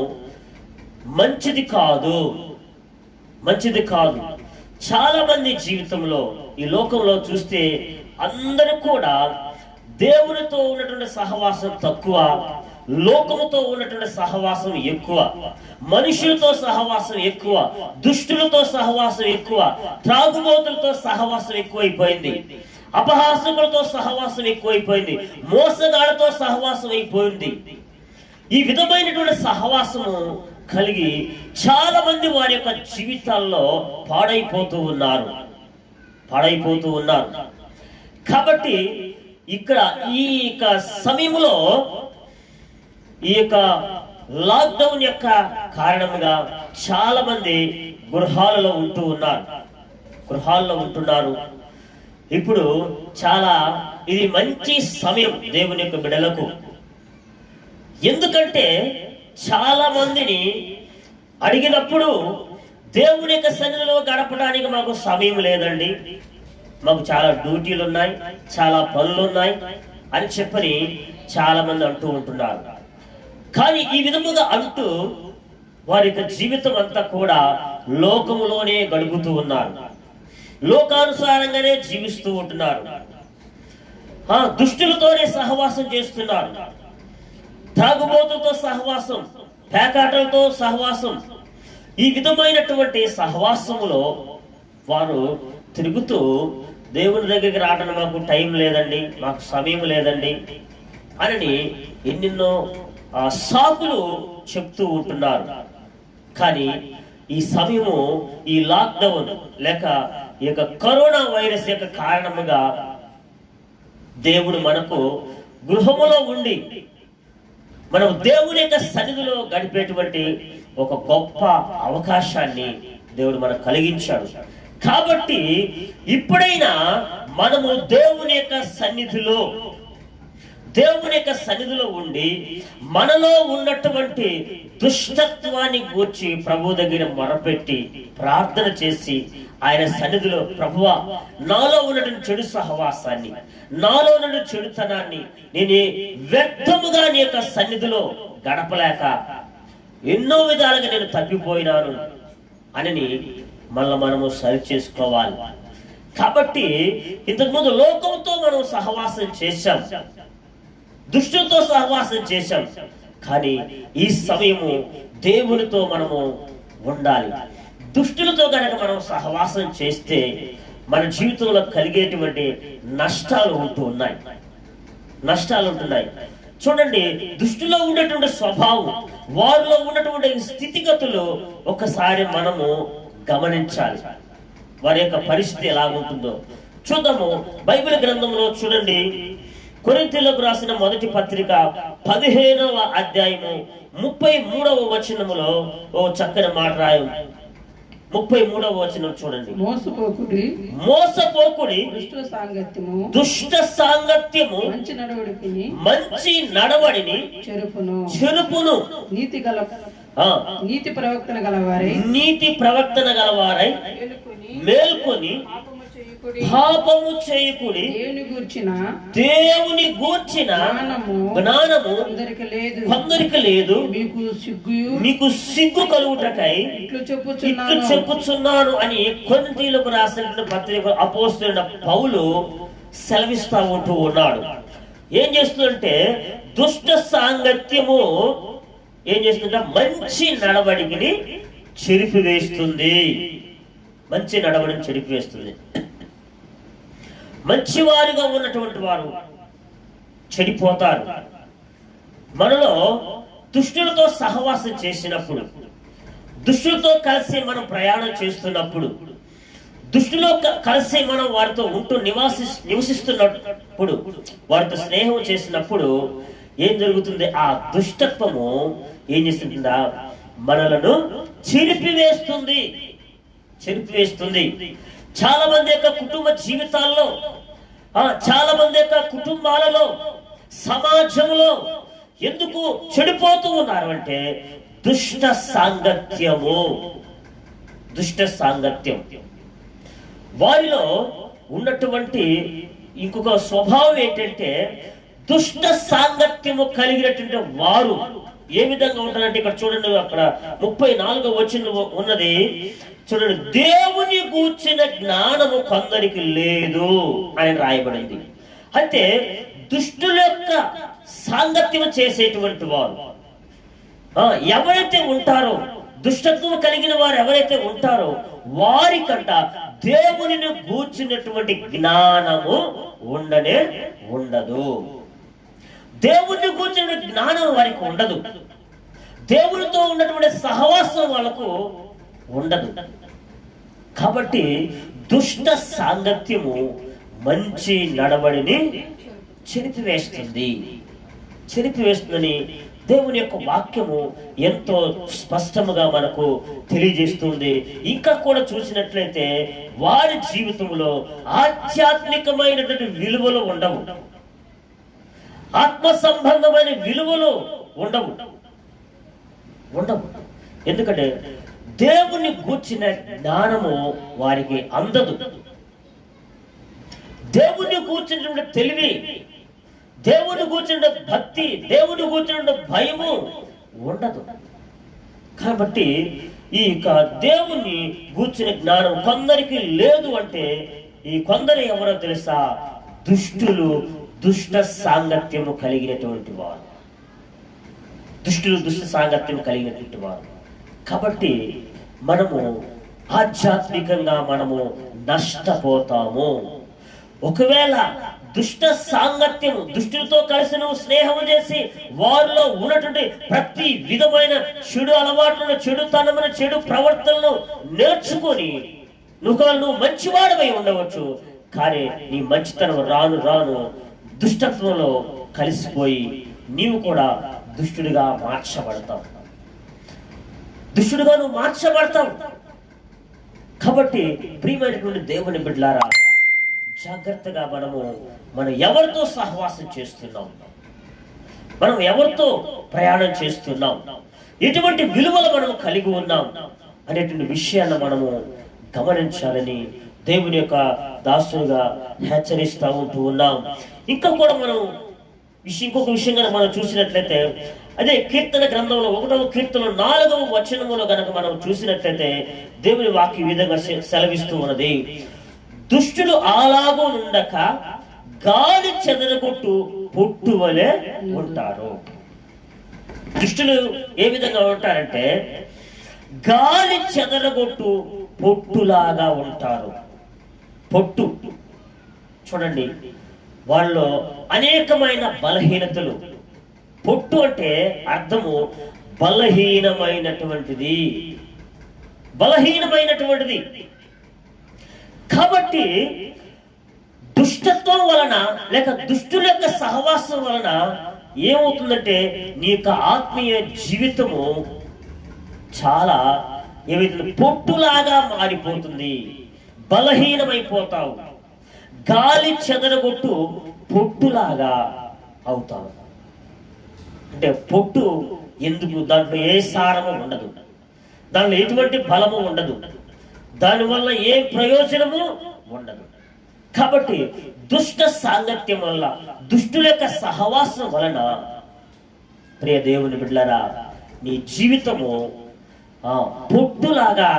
మంచిది కాదు. చాలా మంది జీవితంలో ఈ లోకంలో చూస్తే అందరూ కూడా దేవునితో ఉన్నటువంటి సహవాసం తక్కువ, లోకముతో ఉన్నటువంటి సహవాసం ఎక్కువ, మనుషులతో సహవాసం ఎక్కువ, దుష్టులతో సహవాసం ఎక్కువ, త్రాగుబోతులతో సహవాసం ఎక్కువైపోయింది, అపహాసకులతో సహవాసం ఎక్కువైపోయింది, మోసగాళ్లతో సహవాసం అయిపోయింది. ఈ విధమైనటువంటి సహవాసము కలిగి చాలా మంది వారి యొక్క జీవితాల్లో పాడైపోతూ ఉన్నారు. కాబట్టి ఇక్కడ ఈ యొక్క సమయంలో ఈ యొక్క లాక్డౌన్ యొక్క కారణంగా చాలా మంది గృహాలలో ఉంటున్నారు. ఇప్పుడు ఇది మంచి సమయం దేవుని యొక్క బిడ్డలకు. ఎందుకంటే చాలా మందిని అడిగినప్పుడు దేవుని యొక్క సన్నిధిలో గడపడానికి మాకు సమయం లేదండి, మాకు చాలా డ్యూటీలు ఉన్నాయి, చాలా పనులు ఉన్నాయి అని చెప్పని చాలా మంది అంటూ ఉంటున్నారు. కానీ ఈ విధముగా అంటూ వారి యొక్క జీవితం అంతా కూడా లోకములోనే గడుపుతూ ఉన్నారు, లోకానుసారంగానే జీవిస్తూ ఉంటున్నారు, దుష్టులతోనే సహవాసం చేస్తున్నారు, త్రాగుబోతులతో సహవాసం, పేకాటలతో సహవాసం. ఈ విధమైనటువంటి సహవాసములో వారు తిరుగుతూ దేవుని దగ్గరికి రావడానికి మాకు టైం లేదండి, మాకు సమయం లేదండి అని ఎన్నెన్నో సాకులు చెప్తూ ఉంటున్నారు. కానీ ఈ సమయము, ఈ లాక్డౌన్ లేక ఈ యొక్క కరోనా వైరస్ యొక్క కారణముగా దేవుడు మనకు గృహములో ఉండి మనం దేవుని యొక్క సన్నిధిలో గడిపేటువంటి ఒక గొప్ప అవకాశాన్ని దేవుడు మనకు కలిగించాడు. కాబట్టి ఇప్పుడైనా మనము దేవుని యొక్క సన్నిధిలో ఉండి మనలో ఉన్నటువంటి దుష్టత్వాన్ని గూర్చి ప్రభు దగ్గర మొరపెట్టి ప్రార్థన చేసి ఆయన సన్నిధిలో, ప్రభువా నాలో ఉన్నటువంటి చెడు సహవాసాన్ని, నాలో ఉన్న చెడుతనాన్ని నేను వ్యర్థముగా నీ యొక్క సన్నిధిలో గడపలేక ఎన్నో విధాలుగా నేను తప్పిపోయినాను అని మళ్ళీ మనము సరి చేసుకోవాలి. కాబట్టి ఇంతకుముందు లోకంతో మనం సహవాసం చేశాం, దుష్టులతో సహవాసం చేశాం. కానీ ఈ సమయము దేవునితో మనము ఉండాలి. దుష్టులతో కనుక మనం సహవాసం చేస్తే మన జీవితంలో కలిగేటువంటి నష్టాలు ఉంటున్నాయి. చూడండి, దుష్టులో ఉన్నటువంటి స్వభావం, వారిలో ఉన్నటువంటి స్థితిగతులు ఒకసారి మనము గమనించాలి. వారి యొక్క పరిస్థితి ఎలా ఉంటుందో చూద్దాము. బైబిల్ గ్రంథంలో చూడండి, కొరింథీయులకు రాసిన మొదటి పత్రిక 15వ అధ్యాయము 33వ వచనములో ఓ చక్కని మాట రాయం. 33వ వచనం చూడండి. మోసపోకుడి దుష్ట సాంగత్యము మంచి నడవడిని చెరుపును. నీతి ప్రవర్తన గలవారై మేల్కొని పాపము చేయకుడి. దేవుని గూర్చిన జ్ఞానము కొందరికి లేదు, మీకు సిగ్గు కలుగుటకై ఇట్లు చెప్పుచున్నాను అని కొరింథీయులకు రాసినటువంటి పత్రిక అపోస్తలుడైన పౌలు సెలవిస్తా ఉంటూ ఉన్నాడు. ఏం చేస్తుందంటే దుష్ట సాంగత్యము ఏం చేస్తుందంటే మంచి నడవడిని చెరిపివేస్తుంది. మంచివారుగా ఉన్నటువంటి వారు చెడిపోతారు. మనలో దుష్టులతో సహవాసం చేసినప్పుడు, దుష్టులతో కలిసి మనం ప్రయాణం చేస్తున్నప్పుడు, దుష్టులో కలిసి మనం వారితో ఉంటూ నివసిస్తున్నప్పుడు, వారితో స్నేహం చేసినప్పుడు ఏం జరుగుతుంది? ఆ దుష్టత్వము ఏం చేస్తుందా? మనలను చెరిపివేస్తుంది. చాలా మంది యొక్క కుటుంబ జీవితాల్లో, చాలా మంది యొక్క కుటుంబాలలో, సమాజంలో ఎందుకు చెడిపోతూ ఉన్నారు అంటే దుష్ట సాంగత్యం. వారిలో ఉన్నటువంటి ఇంకొక స్వభావం ఏంటంటే దుష్ట సాంగత్యము కలిగినటువంటి వారు ఏ విధంగా ఉంటారంటే, ఇక్కడ చూడండి, అక్కడ 34వ వచనం ఉన్నది చూడండి. దేవుని గూర్చిన జ్ఞానము కొందరికి లేదు అని రాయబడింది. అయితే దుష్టుల యొక్క సాంగత్యం చేసేటువంటి వారు ఎవరైతే ఉంటారో, దుష్టత్వం కలిగిన వారు ఎవరైతే ఉంటారో వారికంట దేవునిని గూర్చినటువంటి జ్ఞానము ఉండదు. దేవుణ్ణి కూర్చున్న జ్ఞానం వారికి ఉండదు. దేవునితో ఉన్నటువంటి సహవాసం వాళ్ళకు ఉండదు. కాబట్టి దుష్ట సాంగత్యము మంచి నడవడిని చెరిపివేస్తుందని దేవుని యొక్క వాక్యము ఎంతో స్పష్టముగా మనకు తెలియజేస్తుంది. ఇంకా కూడా చూసినట్లయితే వారి జీవితంలో ఆధ్యాత్మికమైనటువంటి విలువలు ఉండవు, ఆత్మ సంబంధమైన విలువలు ఉండవు. ఎందుకంటే దేవుని గూర్చిన జ్ఞానము వారికి అందదు. దేవుని కూర్చున్న తెలివి, దేవుని కూర్చున్న భక్తి, దేవుని కూర్చున్న భయము ఉండదు. కాబట్టి ఈ దేవుని గూర్చిన జ్ఞానం కొందరికి లేదు అంటే ఈ కొందరు ఎవరో తెలుసా? దుష్ట సాంగత్యము కలిగినటువంటి వారు. దుష్ట సాంగత్యం కలిగినటువంటి వారు. కాబట్టి మనము ఆధ్యాత్మికంగా మనము నష్టపోతాము. ఒకవేళ దుష్ట సాంగత్యము, దుష్టులతో కలిసి నువ్వు స్నేహం చేసి వారిలో ఉన్నటువంటి ప్రతి విధమైన చెడు అలవాట్లను, చెడుతనమైన చెడు ప్రవర్తనను నేర్చుకొని నువ్వు మంచివాడవై ఉండవచ్చు. కానీ నీ మంచితనం రాను రాను దుష్టత్వంలో కలిసిపోయి నీవు కూడా దుష్టుడిగా నువ్వు మార్చబడతావు. కాబట్టి ప్రియమైనటువంటి దేవుని బిడ్డలారా, జాగ్రత్తగా మనం ఎవరితో సహవాసం చేస్తున్నాం, మనం ఎవరితో ప్రయాణం చేస్తున్నాం, ఎటువంటి విలువలు మనం కలిగి ఉన్నాం అనేటువంటి విషయాన్ని మనము గమనించాలని దేవుని యొక్క దాసులుగా హెచ్చరిస్తూ ఉంటూ ఉన్నాం. ఇంకా కూడా మనం ఇంకొక విషయంగా మనం చూసినట్లయితే, అదే కీర్తన గ్రంథంలో 1వ కీర్తన 4వ వచనములో గనక మనం చూసినట్లయితే దేవుని వాక్య విధంగా సెలవిస్తూ ఉన్నది. దుష్టులు అలాగూ నుండక గాలి చెదరగొట్టు పొట్టు వలె ఉంటారు. దుష్టులు ఏ విధంగా ఉంటారంటే గాలి చెదరగొట్టు పొట్టులాగా ఉంటారు. పొట్టు చూడండి, వాళ్ళలో అనేకమైన బలహీనతలు. పొట్టు అంటే అర్థము బలహీనమైనటువంటిది, బలహీనమైనటువంటిది. కాబట్టి దుష్టత్వం వలన లేక దుష్టుల యొక్క సహవాసం వలన ఏమవుతుందంటే నీ యొక్క ఆత్మీయ జీవితము చాలా ఏమైతుంది, పొట్టులాగా మారిపోతుంది, బలహీనమైపోతావు, గాలి చెదరగొట్టు పొట్టులాగా అవుతావు. అంటే పొట్టు ఎందుకు? దాంట్లో ఏ సారము ఉండదు, దానిలో ఎటువంటి బలము ఉండదు, దానివల్ల ఏ ప్రయోజనము ఉండదు. కాబట్టి దుష్ట సాంగత్యం వల్ల, దుష్టుల యొక్క సహవాసం వలన ప్రియ దేవుని బిడ్డలారా, నీ జీవితము పొట్టులాగా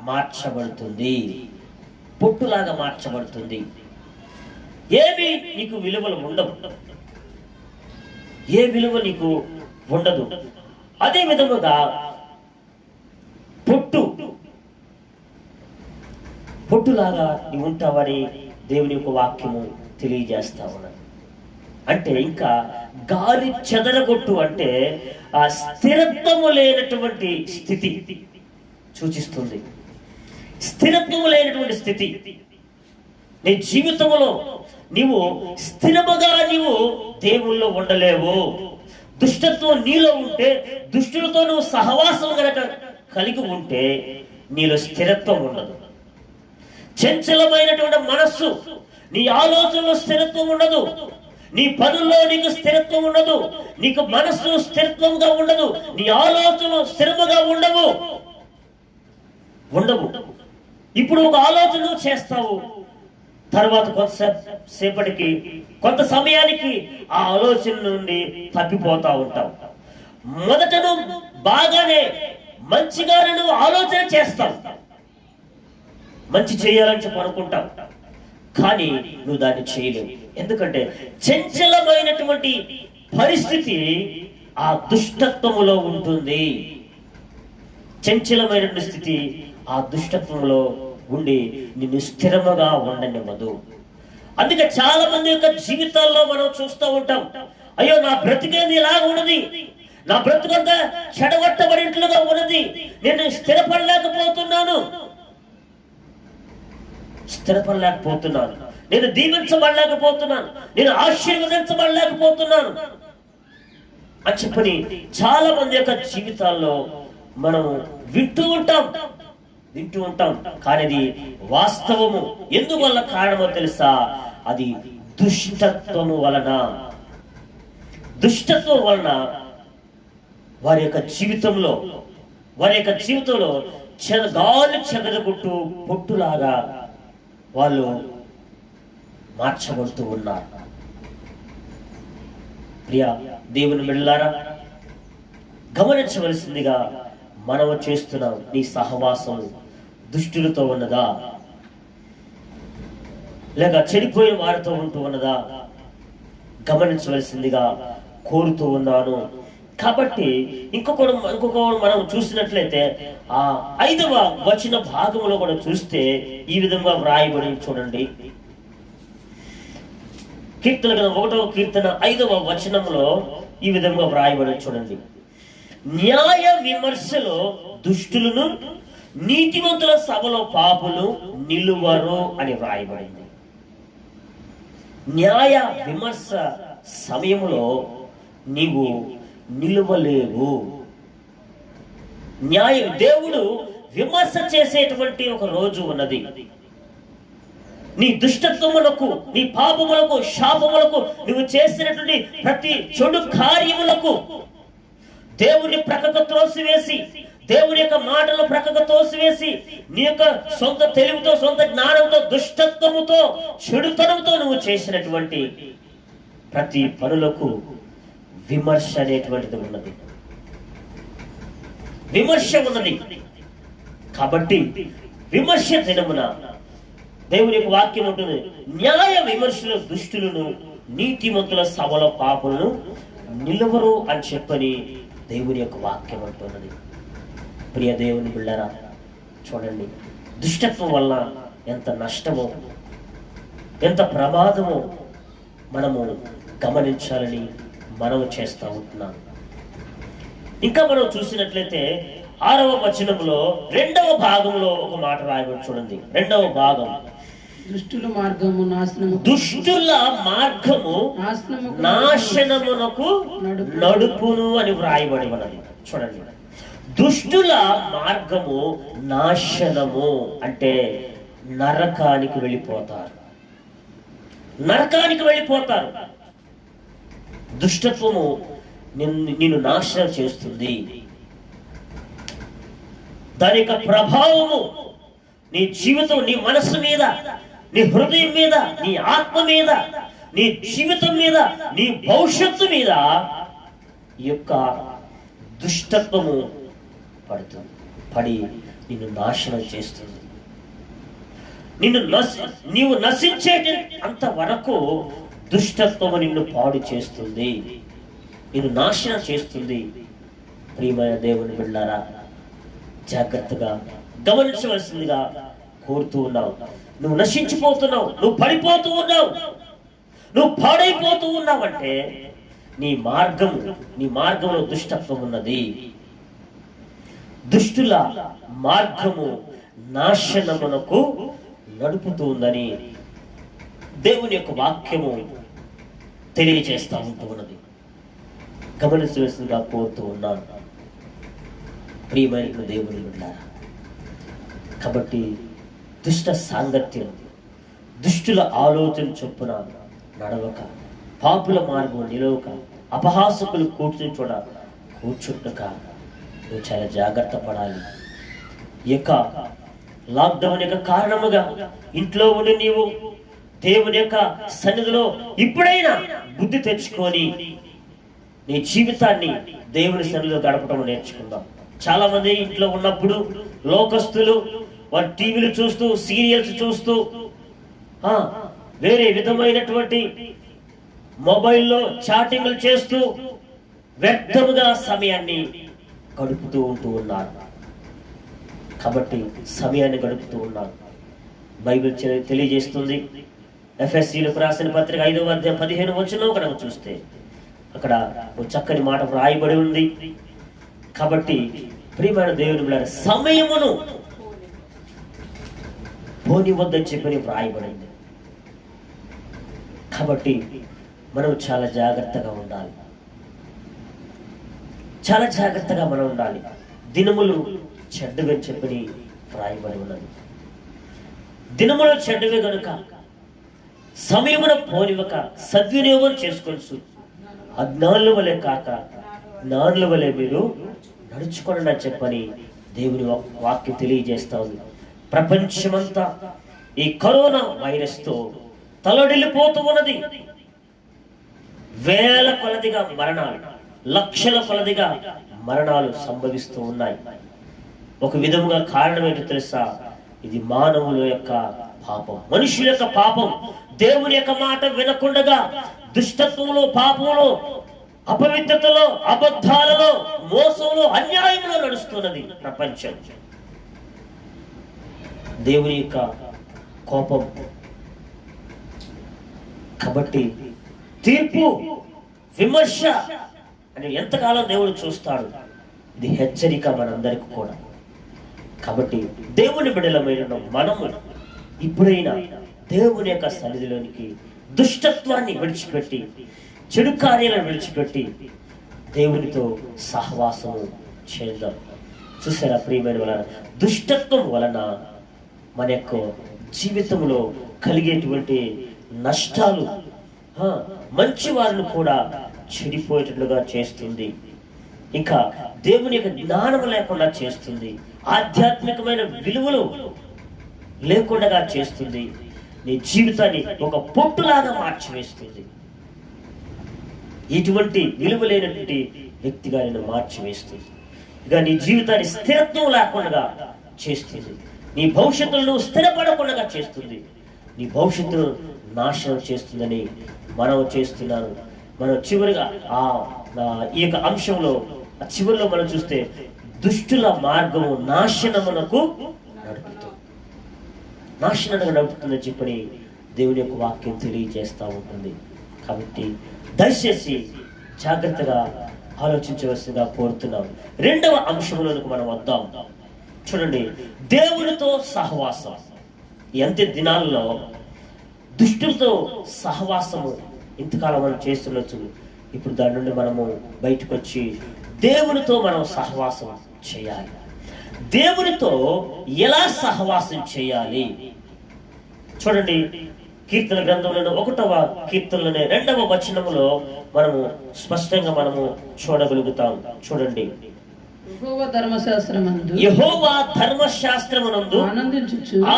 మార్చబడుతుంది, పొట్టులాగా మార్చబడుతుంది. ఏమి నీకు విలువలు ఉండవు, ఏ విలువ నీకు ఉండదు. అదే విధముగా పొట్టులాగా నీవు ఉంటావని దేవుని యొక్క వాక్యము తెలియజేస్తా ఉన్నది. అంటే ఇంకా గాలి చెదరగొట్టు అంటే ఆ స్థిరత్వము లేనటువంటి స్థితి సూచిస్తుంది. స్థిరత్వము లేనటువంటి స్థితి. నీ జీవితంలో నీవు స్థిరముగా నీవు దేవుల్లో ఉండలేవు. దుష్టత్వం నీలో ఉంటే, దుష్టులతో నువ్వు సహవాసం గనక కలిగి ఉంటే నీలో స్థిరత్వం ఉండదు. చంచలమైనటువంటి మనస్సు, నీ ఆలోచనలో స్థిరత్వం ఉండదు, నీ పనుల్లో నీకు స్థిరత్వం ఉండదు, నీకు మనస్సు స్థిరత్వంగా ఉండదు, నీ ఆలోచనలు స్థిరముగా ఉండవు. ఇప్పుడు ఒక ఆలోచన చేస్తావు, తర్వాత కొంతసేపటికి కొంత సమయానికి ఆ ఆలోచన నుండి తప్పిపోతా ఉంటావు. మొదట నువ్వు బాగానే మంచిగానే నువ్వు ఆలోచన చేస్తావు, మంచి చేయాలని చెప్పి అనుకుంటావు, కానీ నువ్వు దాన్ని చేయలేవు. ఎందుకంటే చంచలమైనటువంటి పరిస్థితి ఆ దుష్టత్వములో ఉంటుంది. చంచలమైనటువంటి స్థితి ఆ దుష్టత్వంలో ఉండి నిన్ను స్థిరముగా ఉండనివ్వదు. అందుకే చాలా మంది యొక్క జీవితాల్లో మనం చూస్తూ ఉంటాం, అయ్యో నా బ్రతికేది ఇలా ఉన్నది, నా బ్రతుకంతా చెడగొట్టబడినట్లుగా ఉన్నది, నేను స్థిరపడలేకపోతున్నాను, నేను దీవించబడలేకపోతున్నాను, నేను ఆశీర్వదించబడలేకపోతున్నాను అని చెప్పని చాలా మంది యొక్క జీవితాల్లో మనం వింటూ ఉంటాం. కానీ అది వాస్తవము. ఎందువల్ల కారణమో తెలుసా? అది దుష్టత్వము వలన. దుష్టత్వం వలన వారి యొక్క జీవితంలో గాలి చెదరగొట్టు పొట్టులాగా వాళ్ళు మార్చబడుతూ ఉన్నారు. ప్రియా దేవుని బిడ్డలారా, గమనించవలసిందిగా మనము చేస్తున్నాం, నీ సహవాసం దుష్టులతో ఉన్నదా, లేక చెడిపోయిన వారితో ఉంటూ ఉన్నదా గమనించవలసిందిగా కోరుతూ ఉన్నాను. కాబట్టి ఇంకొక మనం చూసినట్లయితే ఆ 5వ వచన భాగంలో కూడా చూస్తే ఈ విధంగా వ్రాయబడి చూడండి. కీర్తన 1వ కీర్తన 5వ వచనంలో ఈ విధంగా వ్రాయబడి చూడండి. న్యాయ విమర్శలో దుష్టులను, నీతిమంతుల సభలో పాపులు నిలువరు అని వ్రాయబడింది. న్యాయ విమర్శ సమయంలో నీవు నిలువలేవు. దేవుడు విమర్శ చేసేటువంటి ఒక రోజు ఉన్నది. నీ దుష్టత్వములకు, నీ పాపములకు, శాపములకు, నువ్వు చేసినటువంటి ప్రతి చెడు కార్యములకు దేవుని ప్రక్కకు త్రోసివేసి, దేవుని యొక్క మాటలు ప్రక్కకు తోసివేసి, నీ యొక్క సొంత తెలివితో, సొంత జ్ఞానంతో, దుష్టత్వముతో, చెడుతనంతో నువ్వు చేసినటువంటి ప్రతి పనులకు విమర్శ అనేటువంటిది ఉన్నది. విమర్శ ఉన్నది. కాబట్టి విమర్శ దినమున దేవుని యొక్క వాక్యం ఉంటుంది, న్యాయ విమర్శల దుష్టులను నీతిమంతుల సభలో పాపులను నిలువరు అని చెప్పని దేవుని యొక్క వాక్యం అంటున్నది. ప్రియ దేవుని బిళ్ళరా, చూడండి, దుష్టత్వం వల్ల ఎంత నష్టమో ఎంత ప్రమాదమో మనము గమనించాలని మనము చేస్తూ ఉంటున్నాం. ఇంకా మనం చూసినట్లయితే 6వ వచనంలో 2వ భాగంలో ఒక మాట రాయబడి చూడండి. 2వ భాగం, దుష్టుల మార్గము దుష్టుల మార్గము నాశనమునకు నడుపును అని వ్రాయబడి ఉన్నది. చూడండి, దుష్టుల మార్గము నాశనము అంటే నరకానికి వెళ్ళిపోతారు. నరకానికి వెళ్ళిపోతారు. దుష్టత్వము నిన్ను నాశనం చేస్తుంది. దాని యొక్క ప్రభావము నీ జీవితం, నీ మనస్సు మీద, నీ హృదయం మీద, నీ ఆత్మ మీద, నీ జీవితం మీద, నీ భవిష్యత్తు మీద ఈ యొక్క దుష్టత్వము పడి నిన్ను నాశనం చేస్తుంది. నీవు నశించే అంత వరకు దుష్టత్వము నిన్ను పాడు చేస్తుంది, నిన్ను నాశనం చేస్తుంది. ప్రియమైన దేవుని బిడ్డలారా, జాగ్రత్తగా గమనించవలసిందిగా కోరుతూ ఉన్నావు. నువ్వు నశించిపోతున్నావు, నువ్వు పడిపోతూ ఉన్నావు, నువ్వు పాడైపోతూ ఉన్నావంటే నీ మార్గంలో దుష్టత్వం ఉన్నది. దుష్టుల మార్గము నాశనమునకు నడుపుతూ ఉందని దేవుని యొక్క వాక్యము తెలియజేస్తూ ఉన్నది. గమనించవలసిందిగా కోరుతూ ఉన్నాను. ప్రియమైన దేవుని బిడ్డలారా, కాబట్టి దుష్ట సాంగత్యం, దుష్టుల ఆలోచన చొప్పున నడవక, పాపుల మార్గం నిలవక, అపహాసకులు కూర్చుంటక నువ్వు చాలా జాగ్రత్త పడాలి. ఈ యొక్క లాక్డౌన్ యొక్క కారణముగా ఇంట్లో ఉండి నీవు దేవుని యొక్క సన్నిధిలో ఇప్పుడైనా బుద్ధి తెచ్చుకొని నీ జీవితాన్ని దేవుని సన్నిధిలో గడపడం నేర్చుకుందాం. చాలా మంది ఇంట్లో ఉన్నప్పుడు లోకస్తులు వారి టీవీలు చూస్తూ, సీరియల్స్ చూస్తూ, వేరే విధమైనటువంటి మొబైల్లో చాటింగ్లు చేస్తూ వ్యర్థముగా సమయాన్ని గడుపుతూ ఉన్నారు. కాబట్టి సమయాన్ని గడుపుతూ ఉన్నారు. బైబిల్ తెలియజేస్తుంది, ఎఫెసీయులకు రాసిన పత్రిక 5వ అధ్యాయం 15వ వచనం కనుక చూస్తే అక్కడ ఒక చక్కని మాట రాయబడి ఉంది. కాబట్టి ప్రియమైన దేవుని బిడ్డలారా, సమయమును పోనివద్దని చెప్పని వ్రాయబడింది. కాబట్టి మనం చాలా జాగ్రత్తగా ఉండాలి, చాలా జాగ్రత్తగా మనం ఉండాలి. దినములు చెడ్డవని చెప్పని వ్రాయబడి ఉన్నది. దినములు చెడ్డవే గనుక సమయమున పోనివ్వక సద్వినియోగం చేసుకోవచ్చు. అజ్ఞానుల వలె కాక జ్ఞానుల వలె మీరు నడుచుకోండి అని చెప్పని దేవుని వాక్యం తెలియజేస్తా ఉంది. ప్రపంచమంతా ఈ కరోనా వైరస్తో తలడిల్లిపోతూ ఉన్నది. వేల కొలదిగా మరణాలు, లక్షల కొలదిగా మరణాలు సంభవిస్తూ ఉన్నాయి. ఒక విధముగా కారణం ఏంటో తెలుసా? ఇది మానవుల యొక్క పాపం, మనుషుల యొక్క పాపం. దేవుని యొక్క మాట వినకుండగా దుష్టత్వంలో, పాపంలో, అపవిత్రతలో, అబద్ధాలలో, మోసంలో, అన్యాయంలో నడుస్తున్నది ప్రపంచం. దేవుని యొక్క కోపం. కాబట్టి తీర్పు, విమర్శ అని ఎంతకాలం దేవుడు చూస్తాడు? ఇది హెచ్చరిక మనందరికి కూడా. కాబట్టి దేవుని బిడ్డలమైన మనము ఇప్పుడైనా దేవుని యొక్క సన్నిధిలోనికి దుష్టత్వాన్ని విడిచిపెట్టి, చెడు కార్యాలను విడిచిపెట్టి దేవునితో సహవాసము చేద్దాం. చూసారా ప్రియమైన వలన దుష్టత్వం వలన మన యొక్క జీవితంలో కలిగేటువంటి నష్టాలు మంచి వారిని కూడా చెడిపోయేటట్లుగా చేస్తుంది. ఇంకా దేవుని యొక్క జ్ఞానం లేకుండా చేస్తుంది. ఆధ్యాత్మికమైన విలువలు లేకుండా చేస్తుంది. నీ జీవితాన్ని ఒక పొట్టులాగా మార్చివేస్తుంది. ఇటువంటి విలువ లేనటువంటి వ్యక్తిగా నేను మార్చివేస్తుంది. ఇక నీ జీవితాన్ని స్థిరత్వం లేకుండా చేస్తుంది. నీ భవిష్యత్తును స్థిరపడకుండా చేస్తుంది. నీ భవిష్యత్తును నాశనం చేస్తుందని మనం చేస్తున్నాను. మనం చివరిగా ఈ యొక్క అంశంలో చివరిలో మనం చూస్తే దుష్టుల మార్గము నాశనమునకు నడుపుతుందని చెప్పని దేవుని యొక్క వాక్యం తెలియజేస్తూ ఉంటుంది. కాబట్టి దయచేసి జాగ్రత్తగా ఆలోచించవలసిందిగా కోరుతున్నాం. రెండవ అంశంలోనికి మనం వద్దాం. చూడండి, దేవునితో సహవాసం. ఎంత దినాల్లో దుష్టులతో సహవాసము ఇంతకాలం మనం చేస్తుండొచ్చు. ఇప్పుడు దాని నుండి మనము బయటకు వచ్చి దేవునితో మనం సహవాసం చేయాలి. దేవునితో ఎలా సహవాసం చేయాలి? చూడండి, కీర్తన గ్రంథంలో 1వ కీర్తనలోనే 2వ వచనములో మనము స్పష్టంగా మనము చూడగలుగుతాం. చూడండి, యెహోవా ధర్మశాస్త్రమునందు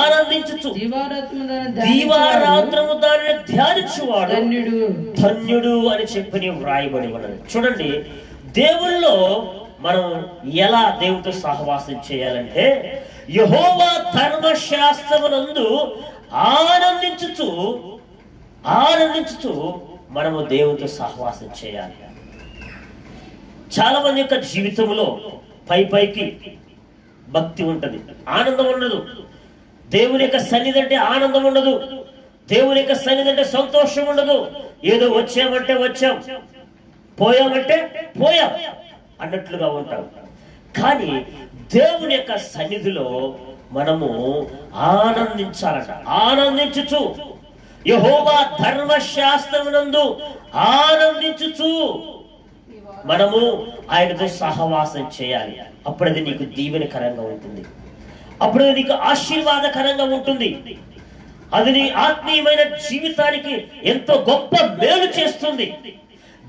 ఆనందించుచు దీవారాత్రము దానిని ధ్యానించువాడు ధన్యుడు అని చెప్పి వ్రాయబడి ఉన్నది. చూడండి, దేవుల్లో మనం ఎలా దేవునితో సహవాసం చేయాలంటే యెహోవా ధర్మశాస్త్రమునందు ఆనందించుచు మనము దేవునితో సహవాసం చేయాలి. చాలా మంది యొక్క జీవితంలో పైకి భక్తి ఉంటది, ఆనందం ఉండదు. దేవుని యొక్క సన్నిధి అంటే ఆనందం ఉండదు. దేవుని యొక్క సన్నిధి అంటే సంతోషం ఉండదు. ఏదో వచ్చామంటే వచ్చాం, పోయామంటే పోయాం అన్నట్లుగా ఉంటాం. కానీ దేవుని యొక్క సన్నిధిలో మనము ఆనందించాలట. ఆనందించుచు యెహోవా ధర్మశాస్త్రమునందు ఆనందించుచు మనము ఆయనతో సహవాసం చేయాలి. అప్పుడు అది నీకు దీవెనకరంగా ఉంటుంది. అప్పుడు అది నీకు ఆశీర్వాదకరంగా ఉంటుంది. అది నీ ఆత్మీయమైన జీవితానికి ఎంతో గొప్ప మేలు చేస్తుంది.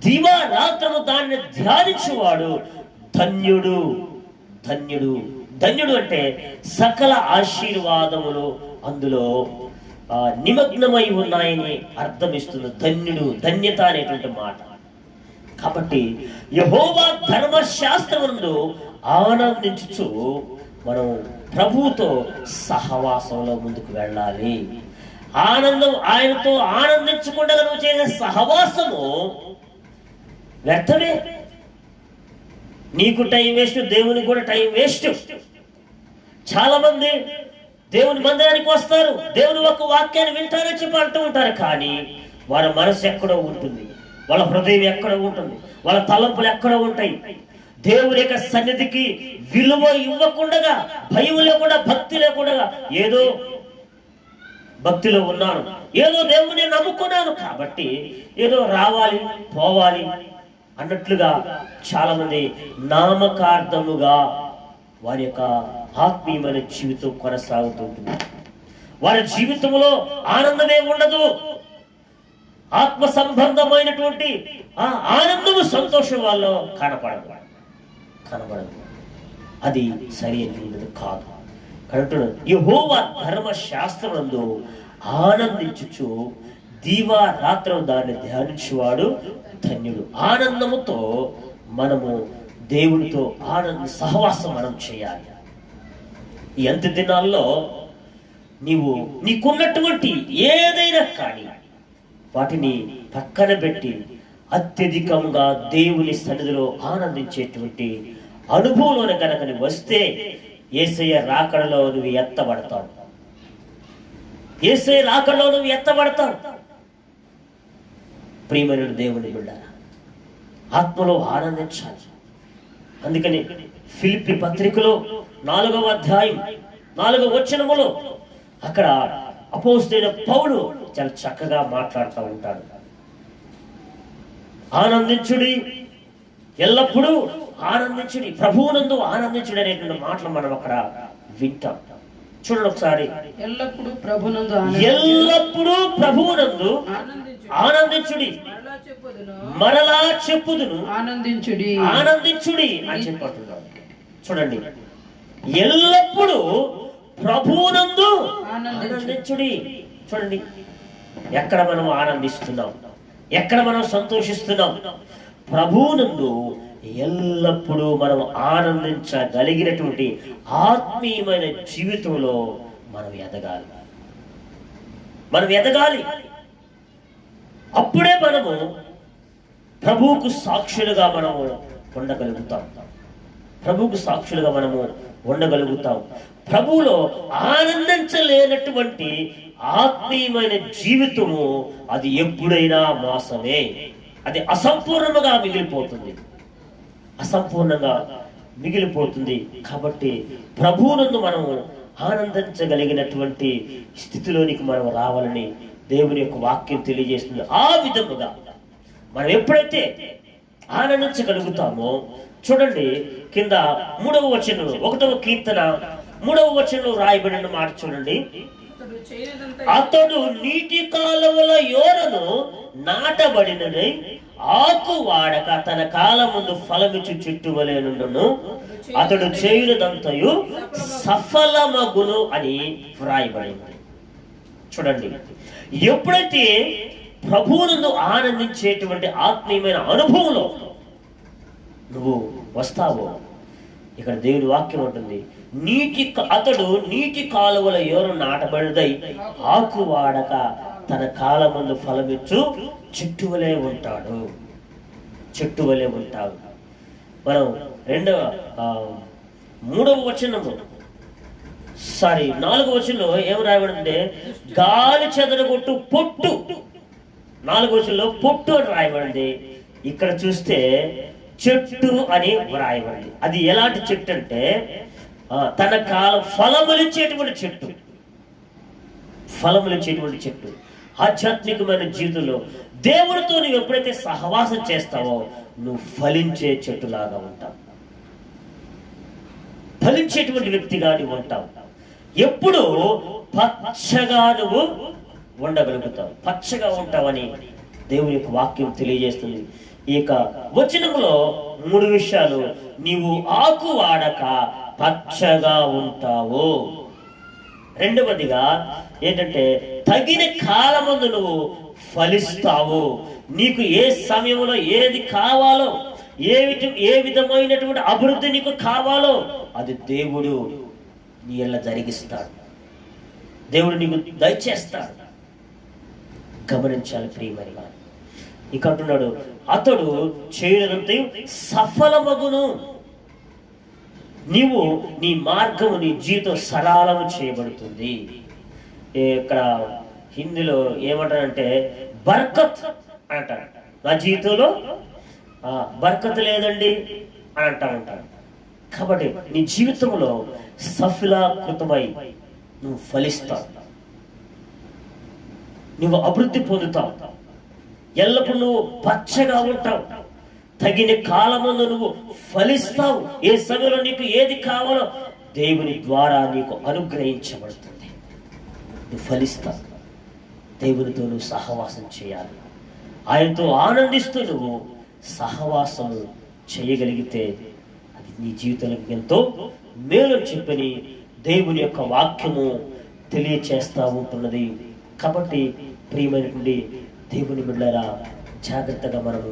దివారాత్రము దాన్ని ధ్యానించువాడు ధన్యుడు. ధన్యుడు ధన్యుడు అంటే సకల ఆశీర్వాదములు అందులో నిమగ్నమై ఉన్నాయని అర్థం ఇస్తుంది. ధన్యుడు, ధన్యత అనేటువంటి మాట. కాబట్టి యెహోవా ధర్మశాస్త్రమునందు ఆనందించుచు మనం ప్రభువుతో సహవాసంలో ముందుకు వెళ్ళాలి. ఆనందం, ఆయనతో ఆనందించకుండా నువ్వు చేసే సహవాసము వ్యర్థమే. నీకు టైం వేస్ట్, దేవునికి కూడా టైం వేస్ట్. చాలా మంది దేవుని మందిరానికి వస్తారు, దేవుని ఒక వాక్యాన్ని వింటారని చెప్పి అంటూ ఉంటారు. కానీ వారి మనసు ఎక్కడో ఉంటుంది, వాళ్ళ హృదయం ఎక్కడో ఉంటుంది, వాళ్ళ తలంపులు ఎక్కడో ఉంటాయి. దేవుని యొక్క సన్నిధికి విలువ ఇవ్వకుండా, భయం లేకుండా, భక్తి లేకుండా ఏదో భక్తిలో ఉన్నాను, ఏదో దేవుని నమ్ముకున్నాను కాబట్టి ఏదో రావాలి పోవాలి అన్నట్లుగా చాలా మంది నామకార్థముగా వారి యొక్క ఆత్మీయమైన జీవితం కొనసాగుతుంటుంది. వారి జీవితంలో ఆనందమే ఉండదు. ఆత్మ సంబంధమైనటువంటి ఆ ఆనందము, సంతోషం వాళ్ళలో కనపడదు. అది సరి అయినది కాదు. కాబట్టి యెహోవా ధర్మశాస్త్రమునందు ఆనందించుచు దీవారాత్రం దాన్ని ధ్యానించువాడు ధన్యుడు. ఆనందముతో మనము దేవునితో సహవాసం మనం చేయాలి. ఈ అంత్య దినాల్లో నీకున్నటువంటి ఏదైనా కానీ వాటిని పక్కన పెట్టి అత్యధికంగా దేవుని సన్నిధిలో ఆనందించేటువంటి అనుభవంలోనే కనుక నువ్వు వస్తే యేసయ్య రాకడలో నువ్వు ఎత్తబడతావు. యేసయ్య రాకడలో నువ్వు ఎత్తబడతావు. ప్రియమైన దేవుని బిడ్డలారా, ఆత్మలో ఆనందించాలి. అందుకని ఫిలిప్పీ పత్రికలో 4వ అధ్యాయం 4వ వచనములో అక్కడ అపోస్తలుడైన పౌలు చాలా చక్కగా మాట్లాడుతూ ఉంటాడు. ఆనందించుడి, ఎల్లప్పుడూ ఆనందించుడి, ప్రభువునందు ఆనందించుడి అనేటువంటి మాటలు మనం అక్కడ వింటాం. చూడండి ఒకసారి. ఎల్లప్పుడూ ప్రభువునందు ఆనందించుడి, మరలా చెప్పుదును ఆనందించుడి అని చెప్పంటున్నాడు. చూడండి, ఎల్లప్పుడూ ప్రభువునందు ఆనందించుడి. చూడండి, ఎక్కడ మనం ఆనందిస్తున్నాం, ఎక్కడ మనం సంతోషిస్తున్నాం? ప్రభువునందు ఎల్లప్పుడూ మనం ఆనందించగలిగినటువంటి ఆత్మీయమైన జీవితంలో మనం ఎదగాలి. మనం ఎదగాలి. అప్పుడే మనము ప్రభువుకు సాక్షులుగా మనము ఉండగలుగుతాం. ప్రభువుకు సాక్షులుగా మనము ఉండగలుగుతాం. ప్రభువులో ఆనందించలేనటువంటి ఆత్మీయమైన జీవితము అది ఎప్పుడైనా మోసమే. అది అసంపూర్ణంగా మిగిలిపోతుంది, అసంపూర్ణంగా మిగిలిపోతుంది. కాబట్టి ప్రభువునందు మనము ఆనందించగలిగినటువంటి స్థితిలోనికి మనం రావాలని దేవుని యొక్క వాక్యం తెలియజేస్తుంది. ఆ విధముగా మనం ఎప్పుడైతే ఆనందించగలుగుతామో, చూడండి కింద 3వ వచనంలో 1వ కీర్తన 3వ వచనంలో రాయబడిన మాట చూడండి. అతడు నీటి కాలువల యోరను నాటబడినది, ఆకు వాడక తన కాలం ముందు ఫలమిచ్చు చెట్టు వలె నుండును, అతడు చేయునదంతయు సఫలమగును అని వ్రాయబడింది. చూడండి, ఎప్పుడైతే ప్రభువునందు ఆనందించేటువంటి ఆత్మీయమైన అనుభవంలో నువ్వు వస్తావో, ఇక్కడ దేవుని వాక్యం ఉంటుంది, అతడు నీటి కాలువల యోరు నాటబడిదై ఆకు వాడక తన కాలమందు ఫలమిచ్చు చెట్టు వలె ఉంటాడు, చెట్టు వలె ఉంటాడు. మనం 4వ వచనంలో ఏం రాయబడిందంటే గాలి చెదరగొట్టు పొట్టు. 4వ వచనంలో పొట్టు అని రాయబడింది. ఇక్కడ చూస్తే చెట్టు అని వ్రాయబడింది. అది ఎలాంటి చెట్టు అంటే తన కాలం ఫలములిచ్చేటువంటి చెట్టు, ఫలములిచ్చేటువంటి చెట్టు. ఆధ్యాత్మికమైన జీవితంలో దేవుడితో నువ్వు ఎప్పుడైతే సహవాసం చేస్తావో నువ్వు ఫలించే చెట్టులాగా ఉంటావు, ఫలించేటువంటి వ్యక్తిగా నువ్వు ఉంటావు. ఎప్పుడు పచ్చగా నువ్వు ఉండగలుగుతావు, పచ్చగా ఉంటావని దేవుని యొక్క వాక్యం తెలియజేస్తుంది. ఈ యొక్క వచనంలో 3 విషయాలు. నీవు ఆకు వాడక పచ్చగా ఉంటావు. రెండవదిగా ఏంటంటే తగిన కాలమందు నువ్వు ఫలిస్తావు. నీకు ఏ సమయంలో ఏది కావాలో, ఏ విధమైనటువంటి అభివృద్ధి నీకు కావాలో అది దేవుడు నీ ఎలా జరిగిస్తాడు, దేవుడు నీకు దయచేస్తాడు. గమనించాలి ప్రియమరిగా. ఇక అంటున్నాడు, అతడు చేయనంతయు సఫలమగును. నీవు నీ మార్గము, నీ జీవితం సరళము చేయబడుతుంది. ఇక్కడ హిందీలో ఏమంటారంటే బర్కత్ అంటారు. నా జీవితంలో బర్కత్ లేదండి అని అంటా ఉంటారు. కాబట్టి నీ జీవితంలో సఫలీకృతమై నువ్వు ఫలిస్తావు, నువ్వు అభివృద్ధి పొందుతావు, ఎల్లప్పుడూ నువ్వు పచ్చగా ఉంటావు, తగిన కాలమందు నువ్వు ఫలిస్తావు. ఏ సమయంలో నీకు ఏది కావాలో దేవుని ద్వారా నీకు అనుగ్రహించబడుతుంది, నువ్వు ఫలిస్తావు. దేవునితో నువ్వు సహవాసం చేయాలి, ఆయనతో ఆనందిస్తూ నువ్వు సహవాసము చేయగలిగితే అది నీ జీవితానికి ఎంతో మేలు చెప్పని దేవుని యొక్క వాక్యము తెలియచేస్తూ ఉంటున్నది. కాబట్టి ప్రియమైనటువంటి దేవుని బిడ్డలారా, జాగ్రత్తగా మనము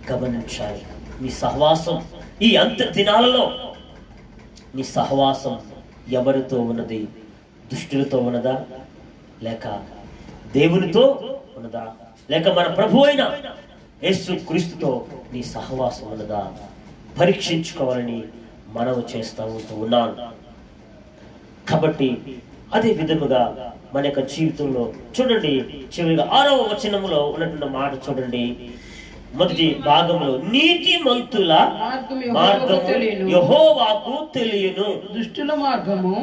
గమనించాలి. నీ సహవాసం ఈ అంత్య దినాలలో నీ సహవాసం ఎవరితో ఉన్నది? దుష్టులతో ఉన్నదా, లేక దేవునితో ఉన్నదా, లేక మన ప్రభు అయిన యేసు క్రీస్తుతో నీ సహవాసం ఉన్నదా? పరీక్షించుకోవాలని మనము చేస్తూ ఉన్నాను. కాబట్టి అదే విధముగా మన యొక్క జీవితంలో చూడండి, చివరిగా 6వ వచనములో ఉన్నటువంటి మాట చూడండి. మొదటి భాగంలో నీతిమంతుల మార్గము యెహోవాకు తెలియను, దుష్టుల మార్గము.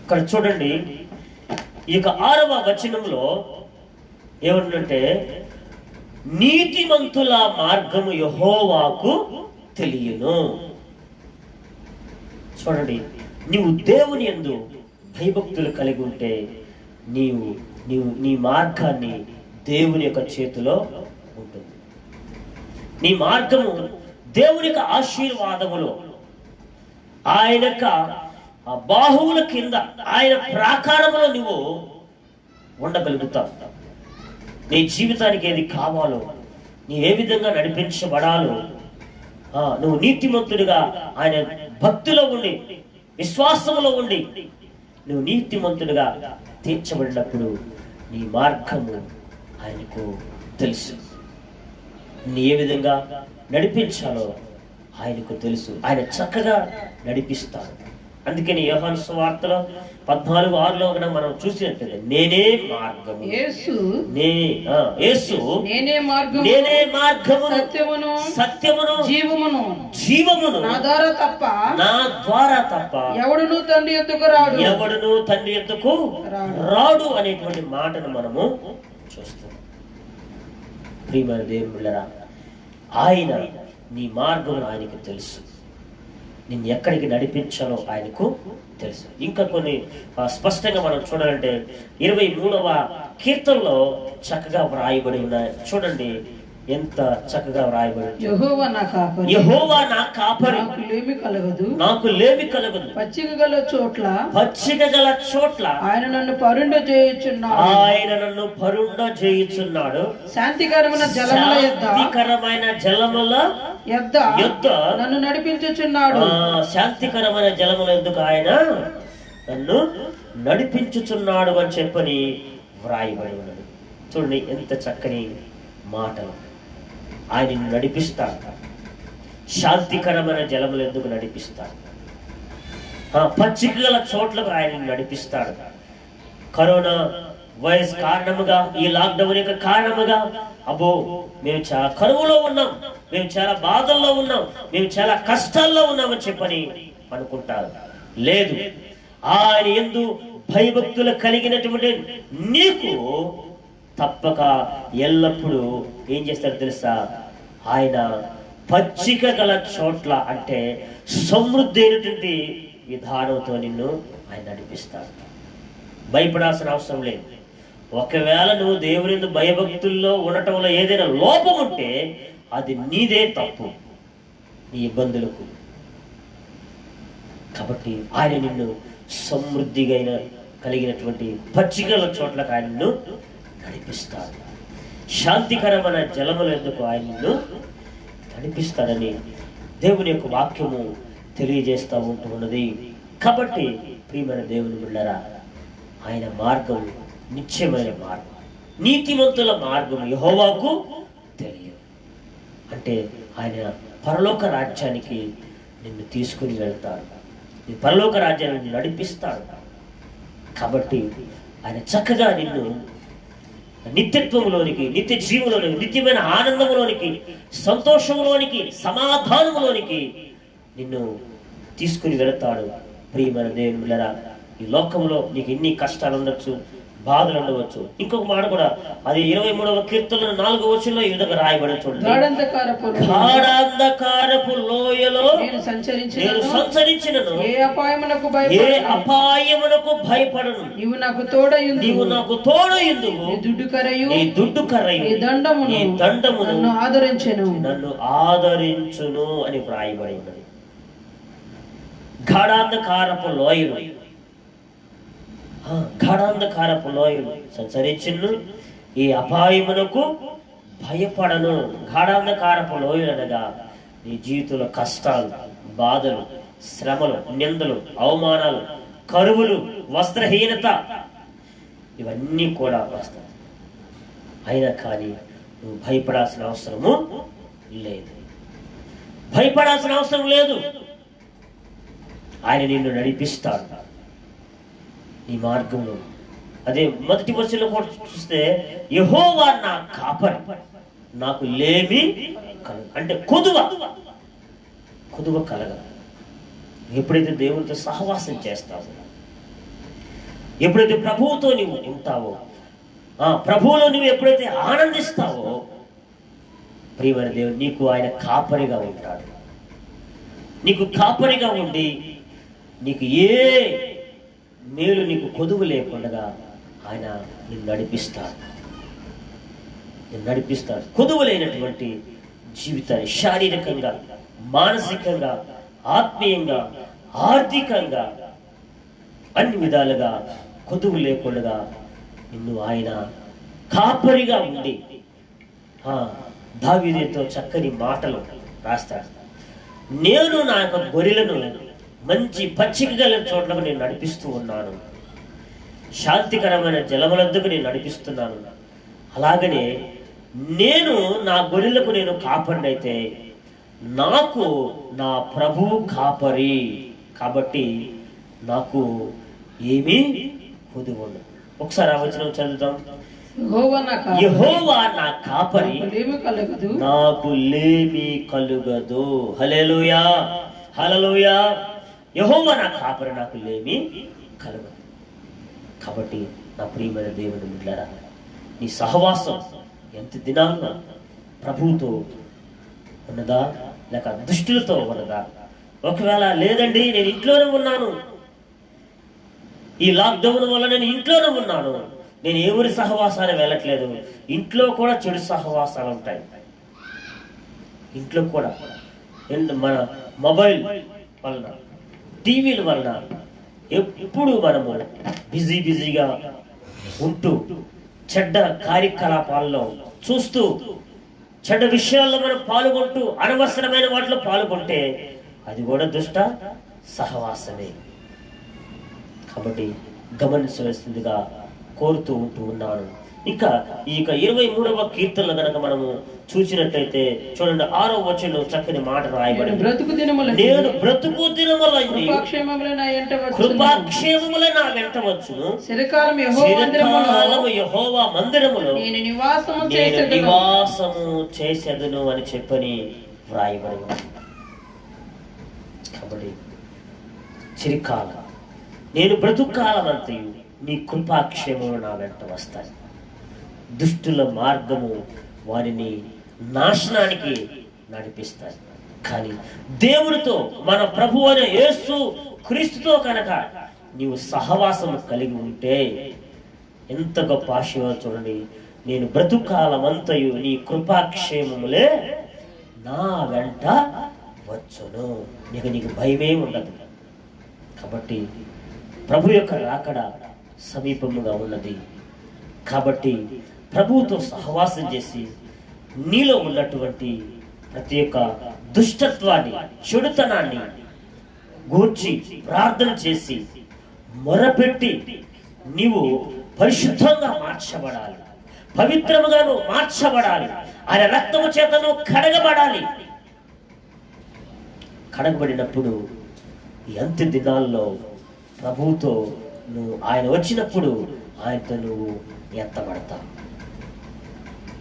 ఇక్కడ చూడండి, ఈ యొక్క 6వ వచనంలో ఏమంటే నీతిమంతుల మార్గము యెహోవాకు తెలియను. చూడండి, నీవు దేవుని యందు భయభక్తులు కలిగి ఉంటే నీ మార్గాన్ని దేవుని యొక్క చేతిలో ఉంటుంది. నీ మార్గము దేవుని యొక్క ఆశీర్వాదములో, ఆయన యొక్క బాహువుల కింద, ఆయన ప్రాకారములో నువ్వు ఉండగలుగుతావు. నీ జీవితానికి ఏది కావాలో, నీ ఏ విధంగా నడిపించబడాలో, నువ్వు నీతిమంతుడిగా ఆయన భక్తిలో ఉండి, విశ్వాసములో ఉండి నువ్వు నీతిమంతుడిగా తీర్చబడినప్పుడు నీ మార్గము ఆయనకు తెలుసు. నీ ఏ విధంగా నడిపించాలో ఆయనకు తెలుసు. ఆయన చక్కగా నడిపిస్తాడు. అందుకని యోహాను సువార్తలో 14:6లో మనం చూసినట్లయితే నేనే మార్గము, యేసు నేనే మార్గము, సత్యమును జీవమును నా ద్వారా తప్ప ఎవడును తండ్రి యొద్దకు రాడు అనేటువంటి మాటను మనము చూస్తాం. ప్రియమైన దేవుని బిడ్డలారా, ఆయన నీ మార్గం ఆయనకు తెలుసు. నిన్ను ఎక్కడికి నడిపించాలో ఆయనకు తెలుసు. ఇంకా కొన్ని స్పష్టంగా మనం చూడాలంటే 23వ కీర్తనలో చక్కగా వ్రాయబడి ఉన్నాయి. చూడండి ఎంత చక్కగా వ్రాయబడి, యెహోవా నా కాపరి, నాకు లేమి కలగదు. పచ్చిక గల చోట్ల ఆయన నన్ను పరుండ చేయుచున్నాడు. శాంతికరమైన జలముల యొద్ద నన్ను నడిపించుచున్నాడు. శాంతికరమైన జలముల యొద్దకు ఆయన నన్ను నడిపించుచున్నాడు అని చెప్పని వ్రాయబడి ఉన్నది. చూడండి ఎంత చక్కని మాటలు. ఆయన నడిపిస్తాడు. శాంతికరమైన జలములు ఎందుకు నడిపిస్తాడు. పచ్చిక గల చోట్లకు ఆయన నడిపిస్తాడు. కరోనా వైరస్ కారణముగా, ఈ లాక్డౌన్ యొక్క కారణముగా అబ్బో మేము చాలా కరువులో ఉన్నాం, మేము చాలా బాధల్లో ఉన్నాం, మేము చాలా కష్టాల్లో ఉన్నామని చెప్పని అనుకుంటారు. లేదు, ఆయన యందు భయభక్తులు కలిగినటువంటి నీకు తప్పక ఎల్లప్పుడూ ఏం చేస్తాడు తెలుసా? ఆయన పచ్చిక గల చోట్ల అంటే సమృద్ధి అయినటువంటి విధానంతో నిన్ను ఆయన నడిపిస్తాడు. భయపడాల్సిన అవసరం లేదు. ఒకవేళ నువ్వు దేవుని భయభక్తుల్లో ఉండటంలో ఏదైనా లోపం ఉంటే అది నీదే తప్పు, నీ ఇబ్బందులకు. కాబట్టి ఆయన నిన్ను సమృద్ధిగా కలిగినటువంటి పచ్చికల చోట్లకు ఆయనను నడిపిస్తాడు. శాంతికరమైన జలముల ఎందుకు ఆయనను నడిపిస్తాడని దేవుని యొక్క వాక్యము తెలియజేస్తూ ఉంటున్నది. కాబట్టి ప్రియమైన దేవుని బిడ్డలారా, ఆయన మార్గం నిత్యమైన మార్గం, నీతిమంతుల మార్గం యెహోవాకు తెలియదు. అంటే ఆయన పరలోక రాజ్యానికి నిన్ను తీసుకుని వెళ్తాడు, నీ పరలోక రాజ్యాన్ని నడిపిస్తాడు. కాబట్టి ఆయన చక్కగా నిన్ను నిత్యత్వంలోనికి, నిత్య జీవులోనికి, నిత్యమైన ఆనందంలోనికి, సంతోషంలోనికి, సమాధానంలోనికి నిన్ను తీసుకుని వెళతాడు. ప్రియమైన దేవుని బిడ్డలారా, ఈ లోకంలో నీకు ఎన్ని కష్టాలు ఉండొచ్చు, బాధలు ఉండవచ్చు. ఇంకొక మాట కూడా అది 23వ కీర్తన 4వ వచనంలో ఈ విధంగా రాయబడి చూడండి. గాఢాంధకారపు లోయలో నేను సంచరించినను, ఏ అపాయమునకు భయపడను. నీవు నాకు తోడయుందు, నీ దుడ్డు కర్రయు నీ దండమును నన్ను ఆదరించును అని వ్రాయబడి ఉన్నది. గాఢాంధకారపు లోయలు సంచరించును, ఈ అపాయమునకు భయపడను. గాఢాంధకారపు లోయలు అనగా నీ జీవితంలో కష్టాలు, బాధలు, శ్రమలు, నిందలు, అవమానాలు, కరువులు, వస్త్రహీనత ఇవన్నీ కూడా వస్తాయి. అయినా కానీ నువ్వు భయపడాల్సిన అవసరము లేదు. భయపడాల్సిన అవసరం లేదు. ఆయన నిన్ను నడిపిస్తాడు నీ మార్గంలో. అదే మొదటి వచనంలో కూడా చూస్తే యెహోవా నా కాపరి, నాకు లేమి కలగదు. అంటే కొదువ కలగ. ఎప్పుడైతే దేవునితో సహవాసం చేస్తావో, ఎప్పుడైతే ప్రభువుతో నువ్వు ఉంటావో, ప్రభువులో నువ్వు ఎప్పుడైతే ఆనందిస్తావో, ప్రియమైన దేవుడు నీకు ఆయన కాపరిగా ఉంటాడు. నీకు కాపరిగా ఉండి నీకు ఏ మేలు, నీకు కొదువు లేకుండా ఆయన నిన్ను నడిపిస్తాడు. కొదువు లేనటువంటి జీవితాన్ని శారీరకంగా, మానసికంగా, ఆత్మీయంగా, ఆర్థికంగా అన్ని విధాలుగా కొదువు లేకుండా నిన్ను ఆయన కాపరిగా ఉండి దావీదుతో చక్కని మాటలు రాస్తాడు. నేను నా యొక్క గొర్రెలను మంచి పచ్చిక గల చోట్లకు నేను నడిపిస్తూ ఉన్నాను. శాంతికరమైన జలములందుకు నేను నడిపిస్తున్నాను. అలాగనే నేను నా గొర్రెలకు నేను కాపరినైతే నాకు నా ప్రభువు కాపరి, కాబట్టి నాకు ఏమీ కొదువు ఉండదు. ఒకసారి ఆ వచనం చదువుతాం. యెహోవా నా కాపరి, నాకు లేమి కలుగదు. హల్లెలూయా, హల్లెలూయా. యెహోవా నా కాపరి, నాకు లేమి కలుగదు. కాబట్టి నా ప్రియమైన దేవుని బిడ్డలారా, నీ సహవాసం ఎంత దినాల్లో ప్రభువుతో ఉన్నదా లేక దుష్టులతో ఉన్నదా? ఒకవేళ లేదండి, నేను ఇంట్లోనే ఉన్నాను, ఈ లాక్డౌన్ వల్ల నేను ఇంట్లోనే ఉన్నాను, నేను ఎవరి సహవాసాన్ని వెళ్ళట్లేదు, ఇంట్లో కూడా చెడు సహవాసాలు ఉంటాయి. ఇంట్లో కూడా మన మొబైల్ వలన, టీవీల వలన ఎప్పుడు మనము బిజీగా ఉంటూ చెడ్డ కార్యకలాపాల్లో చూస్తూ చెడ్డ విషయాల్లో మనం పాల్గొంటూ అనవసరమైన వాటిలో పాల్గొంటే అది కూడా దుష్ట సహవాసమే. కాబట్టి గమనించవలసిందిగా కోరుతూ ఉన్నాను. ఇంకా ఈ 23వ కీర్తనలో గనక మనము చూసినట్లయితే చూడండి, 6వ వచనంలో చక్కని మాట రాయబడింది. నేను బ్రతుకు దినములన్నీ కృపాక్షేమములై నా వెంట వచ్చును, చిరకాలము యెహోవా మందిరములో నేను నివాసము చేసేదను అని చెప్పని వ్రాయబడింది. కాబట్టి చిరకాల నేను బ్రతుకాలమంతయు నీ కృపాక్షేమములు నా వెంట వస్తాయి. దుష్టుల మార్గము వారిని నాశనానికి నడిపిస్తాయి. కానీ దేవునితో, మన ప్రభు అయిన యేసు క్రీస్తుతో కనుక నీవు సహవాసం కలిగి ఉంటే ఎంత గొప్ప ఆశీర్వాదం చూడండి. నేను బ్రతుకాలమంతయు నీ కృపాక్షేమములే నా వెంట వచ్చును. నీకు భయమే ఉండదు. కాబట్టి ప్రభు యొక్క రాకడ సమీపముగా ఉన్నది. కాబట్టి ప్రభువుతో సహవాసం చేసి నీలో ఉన్నటువంటి ప్రతి ఒక్క దుష్టత్వాన్ని, చెడుతనాన్ని గూర్చి ప్రార్థన చేసి మొరపెట్టి నీవు పరిశుద్ధంగా మార్చబడాలి, పవిత్రముగాను మార్చబడాలి, ఆయన రక్తము చేతను కడగబడాలి. కడగబడినప్పుడు ఎంత దినాల్లో ప్రభువుతో నువ్వు, ఆయన వచ్చినప్పుడు ఆయనతో నువ్వు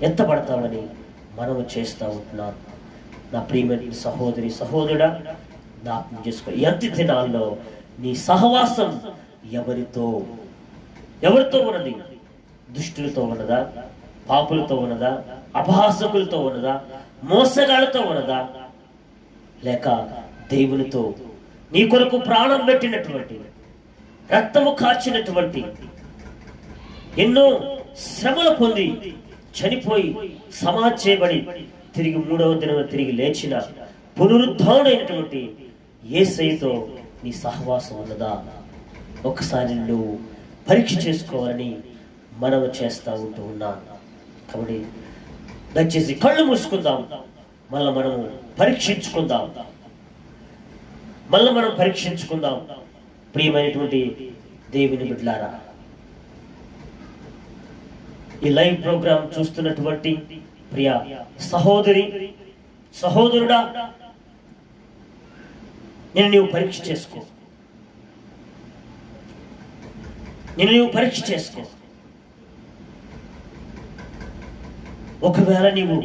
ఎత్తబడతావని మనము చేస్తూ ఉంటున్నాను. నా ప్రియమైన సహోదరి సహోదరుడా, జ్ఞాపకం చేసుకో, ఎంత దినాల్లో నీ సహవాసం ఎవరితో ఉన్నది? దుష్టులతో ఉన్నదా? పాపులతో ఉన్నదా? అపహాసకులతో ఉన్నదా? మోసగాళ్ళతో ఉన్నదా? లేక దేవునితో, నీ కొరకు ప్రాణం పెట్టినటువంటి, రక్తము కార్చినటువంటి, ఎన్నో శ్రమలు పొంది చనిపోయి సమాధి చేయబడి తిరిగి 3వ దినం తిరిగి లేచిన పునరుద్ధరణైనటువంటి యేసయ్యతో నీ సహవాసం ఉన్నదా? ఒకసారి నువ్వు పరీక్ష చేసుకోవాలని మనం చేస్తూ ఉన్నాను. కాబట్టి దయచేసి కళ్ళు మూసుకుందాం, మళ్ళీ మనము పరీక్షించుకుందాం. ప్రియమైనటువంటి దేవుని బిడ్డలారా, ఈ లైవ్ ప్రోగ్రాం చూస్తున్నటువంటి ప్రియ సహోదరి సహోదరుడా, నీవు పరీక్ష చేసుకో. ఒకవేళ నీవు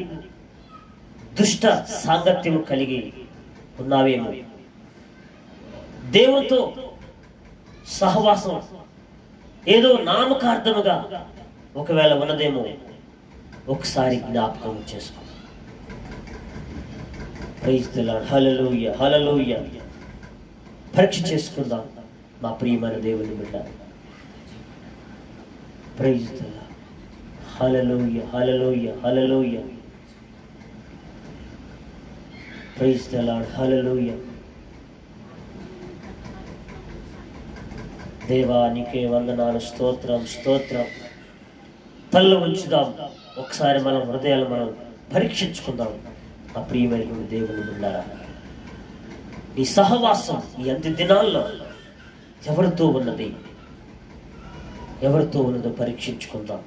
దుష్ట సాంగత్యము కలిగి ఉన్నావేమో, దేవునితో సహవాసం ఏదో నామకార్థముగా ఒకవేళ ఉన్నదేమో, ఒకసారి జ్ఞాపకం చేసుకో. Praise the Lord. Hallelujah, hallelujah. పరీక్ష చేసుకుందాం మా ప్రియమైన దేవుని బిడ్డ. Praise the Lord. Hallelujah, hallelujah, hallelujah. Praise the Lord. Hallelujah. దేవా, నీకే వందనాలు, స్తోత్రం. తల్లు ఉంచుదాం. ఒకసారి మనం హృదయాలు మనం పరీక్షించుకుందాం. ఆ ప్రియమైన దేవుని బిడ్డలారా, నీ సహవాసం ఈ అంత్య దినాల్లో ఎవరితో ఉన్నది? ఎవరితో ఉన్నదో పరీక్షించుకుందాం.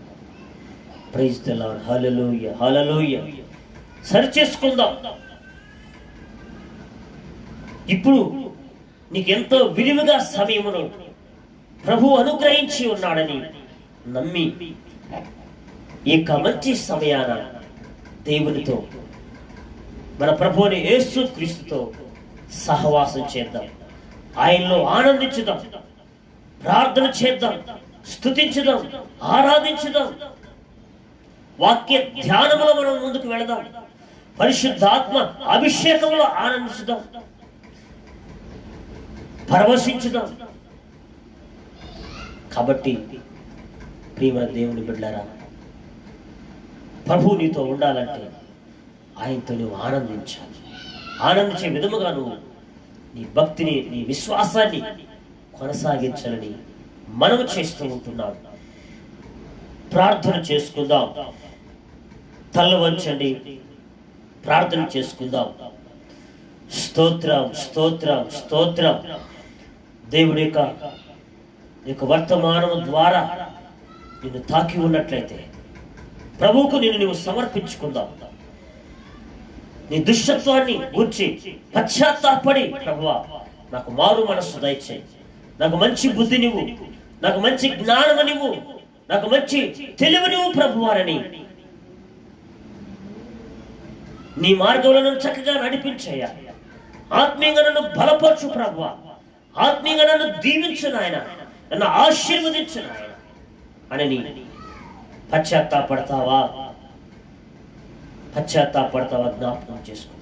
Praise the Lord. Hallelujah, hallelujah. సరి చేసుకుందాం. ఇప్పుడు నీకెంతో విలువగా సమయమును ప్రభు అనుగ్రహించి ఉన్నాడని నమ్మి ఈ యొక్క మంచి సమయాన దేవునితో, మన ప్రభువుని యేసు క్రీస్తుతో సహవాసం చేద్దాం. ఆయనలో ఆనందించుదాం, ప్రార్థన చేద్దాం, స్తుతించుదాం, ఆరాధించుదాం. వాక్య ధ్యానములో మనం ముందుకు వెళదాం. పరిశుద్ధాత్మ అభిషేకంలో ఆనందించుదాం, పరవశించుదాం. కాబట్టి ప్రియమైన దేవుని బిడ్డలారా, ప్రభు నీతో ఉండాలంటే ఆయనతో నువ్వు ఆనందించాలి. ఆనందించే విధముగా నువ్వు నీ భక్తిని, నీ విశ్వాసాన్ని కొనసాగించాలని మనము చేస్తూ ఉంటున్నాం. ప్రార్థన చేసుకుందాం. తల వంచండి, ప్రార్థన చేసుకుందాం. స్తోత్రం, స్తోత్రం, స్తోత్రం. దేవుడి యొక్క వర్తమానం ద్వారా నిన్ను తాకి ఉన్నట్లయితే ప్రభువుకు నిన్ను నువ్వు సమర్పించుకుందాం. నీ దుష్టత్వాన్ని గూర్చి పశ్చాత్తాపడి, ప్రభువా నాకు మారు మనస్సు దయచేయి, నాకు మంచి బుద్ధి నువ్వు, నాకు మంచి జ్ఞానము నువ్వు, నాకు మంచి తెలివి నువ్వు ప్రభువారని నీ మార్గంలో నన్ను చక్కగా నడిపించయ్యా. ఆత్మీయంగా నన్ను బలపరచు ప్రభువా, ఆత్మీయంగా నన్ను దీవించు నాయన, నన్ను ఆశీర్వదించు నాయన అని పశ్చాత్తాపడతావా? జ్ఞాపకం చేసుకో.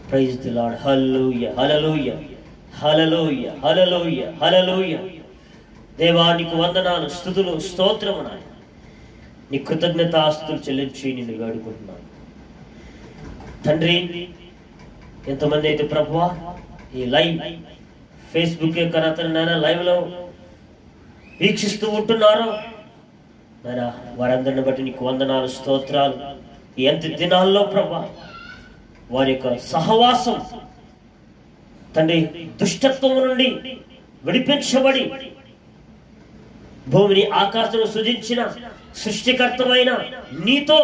Praise the Lord. Hallelujah, hallelujah, hallelujah, hallelujah, hallelujah. దేవా నీకు వందనాలు, స్తుతులు, స్తోత్రము నాయన. నీ కృతజ్ఞతాస్తుతులు చెల్లించి నిన్ను వేడుకుంటున్నాను తండ్రి. ఎంతమంది అయితే ప్రభువా ఈ లైవ్ ఫేస్బుక్ యొక్క నాయన లైవ్ లో వీక్షిస్తూ ఉంటున్నారో నాయన, వారందరిని బట్టి నీకు వందనాలు, స్తోత్రాలు. ఎంత దినాల్లో ప్రభా వారి యొక్క సహవాసం తండ్రి దుష్టత్వం నుండి విడిపించబడి భూమిని ఆకాశం సృజించిన సృష్టికర్తమైన నీతో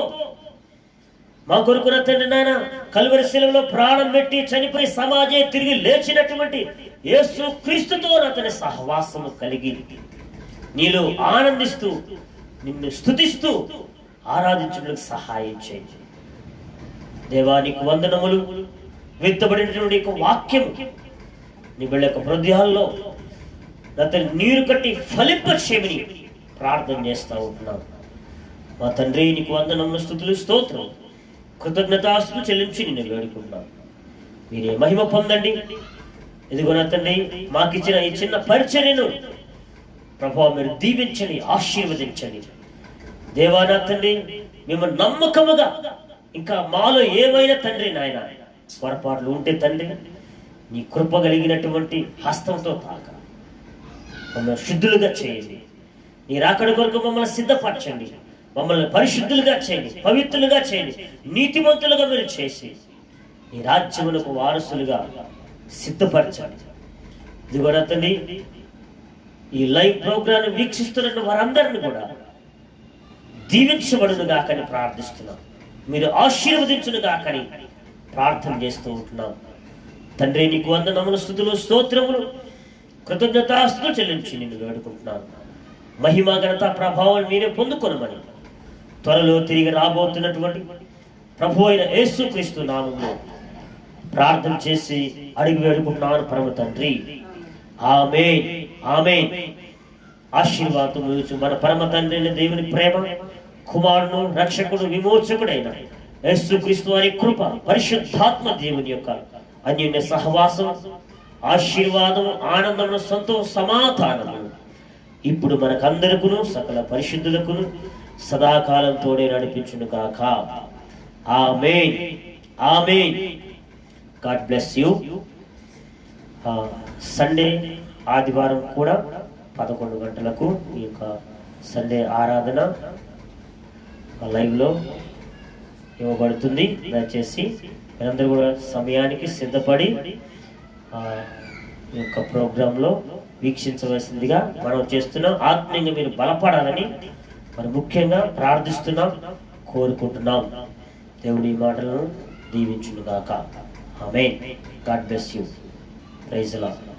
మా కొరకున తండ్రి నాయన కల్వరి శిలువలో ప్రాణం పెట్టి చనిపోయి సమాజే తిరిగి లేచినటువంటి యేసు క్రీస్తుతో అతని సహవాసము కలిగి నీలో ఆనందిస్తూ నిన్ను స్తుతిస్తూ ఆరాధించడానికి సహాయం చేయి దేవా. నీకు వందనములు. విత్తబడినటువంటి వాక్యం నీ బిడ్డ యొక్క హృదయాల్లో అతని నీరు కట్టి ఫలింపచేయమని ప్రార్థన చేస్తూ ఉంటున్నాను. మా తండ్రి నీకు వందనములు, స్తుతులు, స్తోత్రం, కృతజ్ఞతాస్తుతులు చెల్లించి నిన్ను వేడుకుంటున్నాను. మీరే మహిమ పొందండి. ఇదిగో నా తండ్రి మాకిచ్చిన ఈ చిన్న పరిచర్యను ప్రభావ మీరు దీవించండి, ఆశీర్వదించండి దేవా. నా తండ్రి మేము నమ్మకముగా ఇంకా మాలో ఏమైనా తండ్రి నాయన పొరపాట్లు ఉంటే తండ్రి నీ కృప కలిగినటువంటి హస్తంతో తాక మమ్మల్ని శుద్ధులుగా చేయండి. నీ రాకడ కొరకు మమ్మల్ని సిద్ధపరచండి, మమ్మల్ని పరిశుద్ధులుగా చేయండి, పవిత్రులుగా చేయండి, నీతిమంతులుగా మీరు చేసి నీ రాజ్యములకు వారసులుగా సిద్ధపరచండి. ఇదిగో నా తండ్రి ఈ లైవ్ ప్రోగ్రాం వీక్షిస్తున్న వారందరిని కూడా దీవించబడును గాకని ప్రార్థిస్తున్నాం. మీరు ఆశీర్వదించును గాకని ప్రార్థన చేస్తూ ఉంటున్నాం తండ్రి. నీకు వందనములు, స్తుతులు, స్తోత్రములు, కృతజ్ఞతాస్తుతులు చెల్లించి నిన్ను వేడుకుంటున్నాను. మహిమ, ఘనత, ప్రభావం మీరే పొందుకొనమని త్వరలో తిరిగి రాబోతున్నటువంటి ప్రభు అయిన యేసు క్రీస్తు నామములో ప్రార్థన చేసి అడిగి వేడుకుంటున్నాను పరమ తండ్రి. ఆమేన్, ఆమేన్. ఆశీర్వాదం మన పరమ తండ్రి అయిన దేవుని ప్రేమ, కుమారుడు, రక్షకుడు, విమోచకుడైన యేసుక్రీస్తు వారి కృప, పరిశుద్ధాత్మ దేవుని యొక్క అన్యోన్య సహవాసం, ఆశీర్వాదం, ఆనందము, సంతోషం, సమాధానము ఇప్పుడు మనకందరికును సకల పరిశుద్ధులకును సదాకాలం తోడే నడిపించును గాక. Amen, amen. God bless you. Sunday ఆదివారం కూడా 11 గంటలకు ఈ యొక్క సండే ఆరాధన లైవ్లో ఇవ్వబడుతుంది. దయచేసి మీరందరూ కూడా సమయానికి సిద్ధపడి ఈ యొక్క ప్రోగ్రాంలో వీక్షించవలసిందిగా మనం చేస్తున్నాం. ఆత్మీయంగా మీరు బలపడాలని మరి ముఖ్యంగా ప్రార్థిస్తున్నాం, కోరుకుంటున్నాం. దేవుని మాటలను దీవించును గాక. Amen. God bless you. Praise the lord.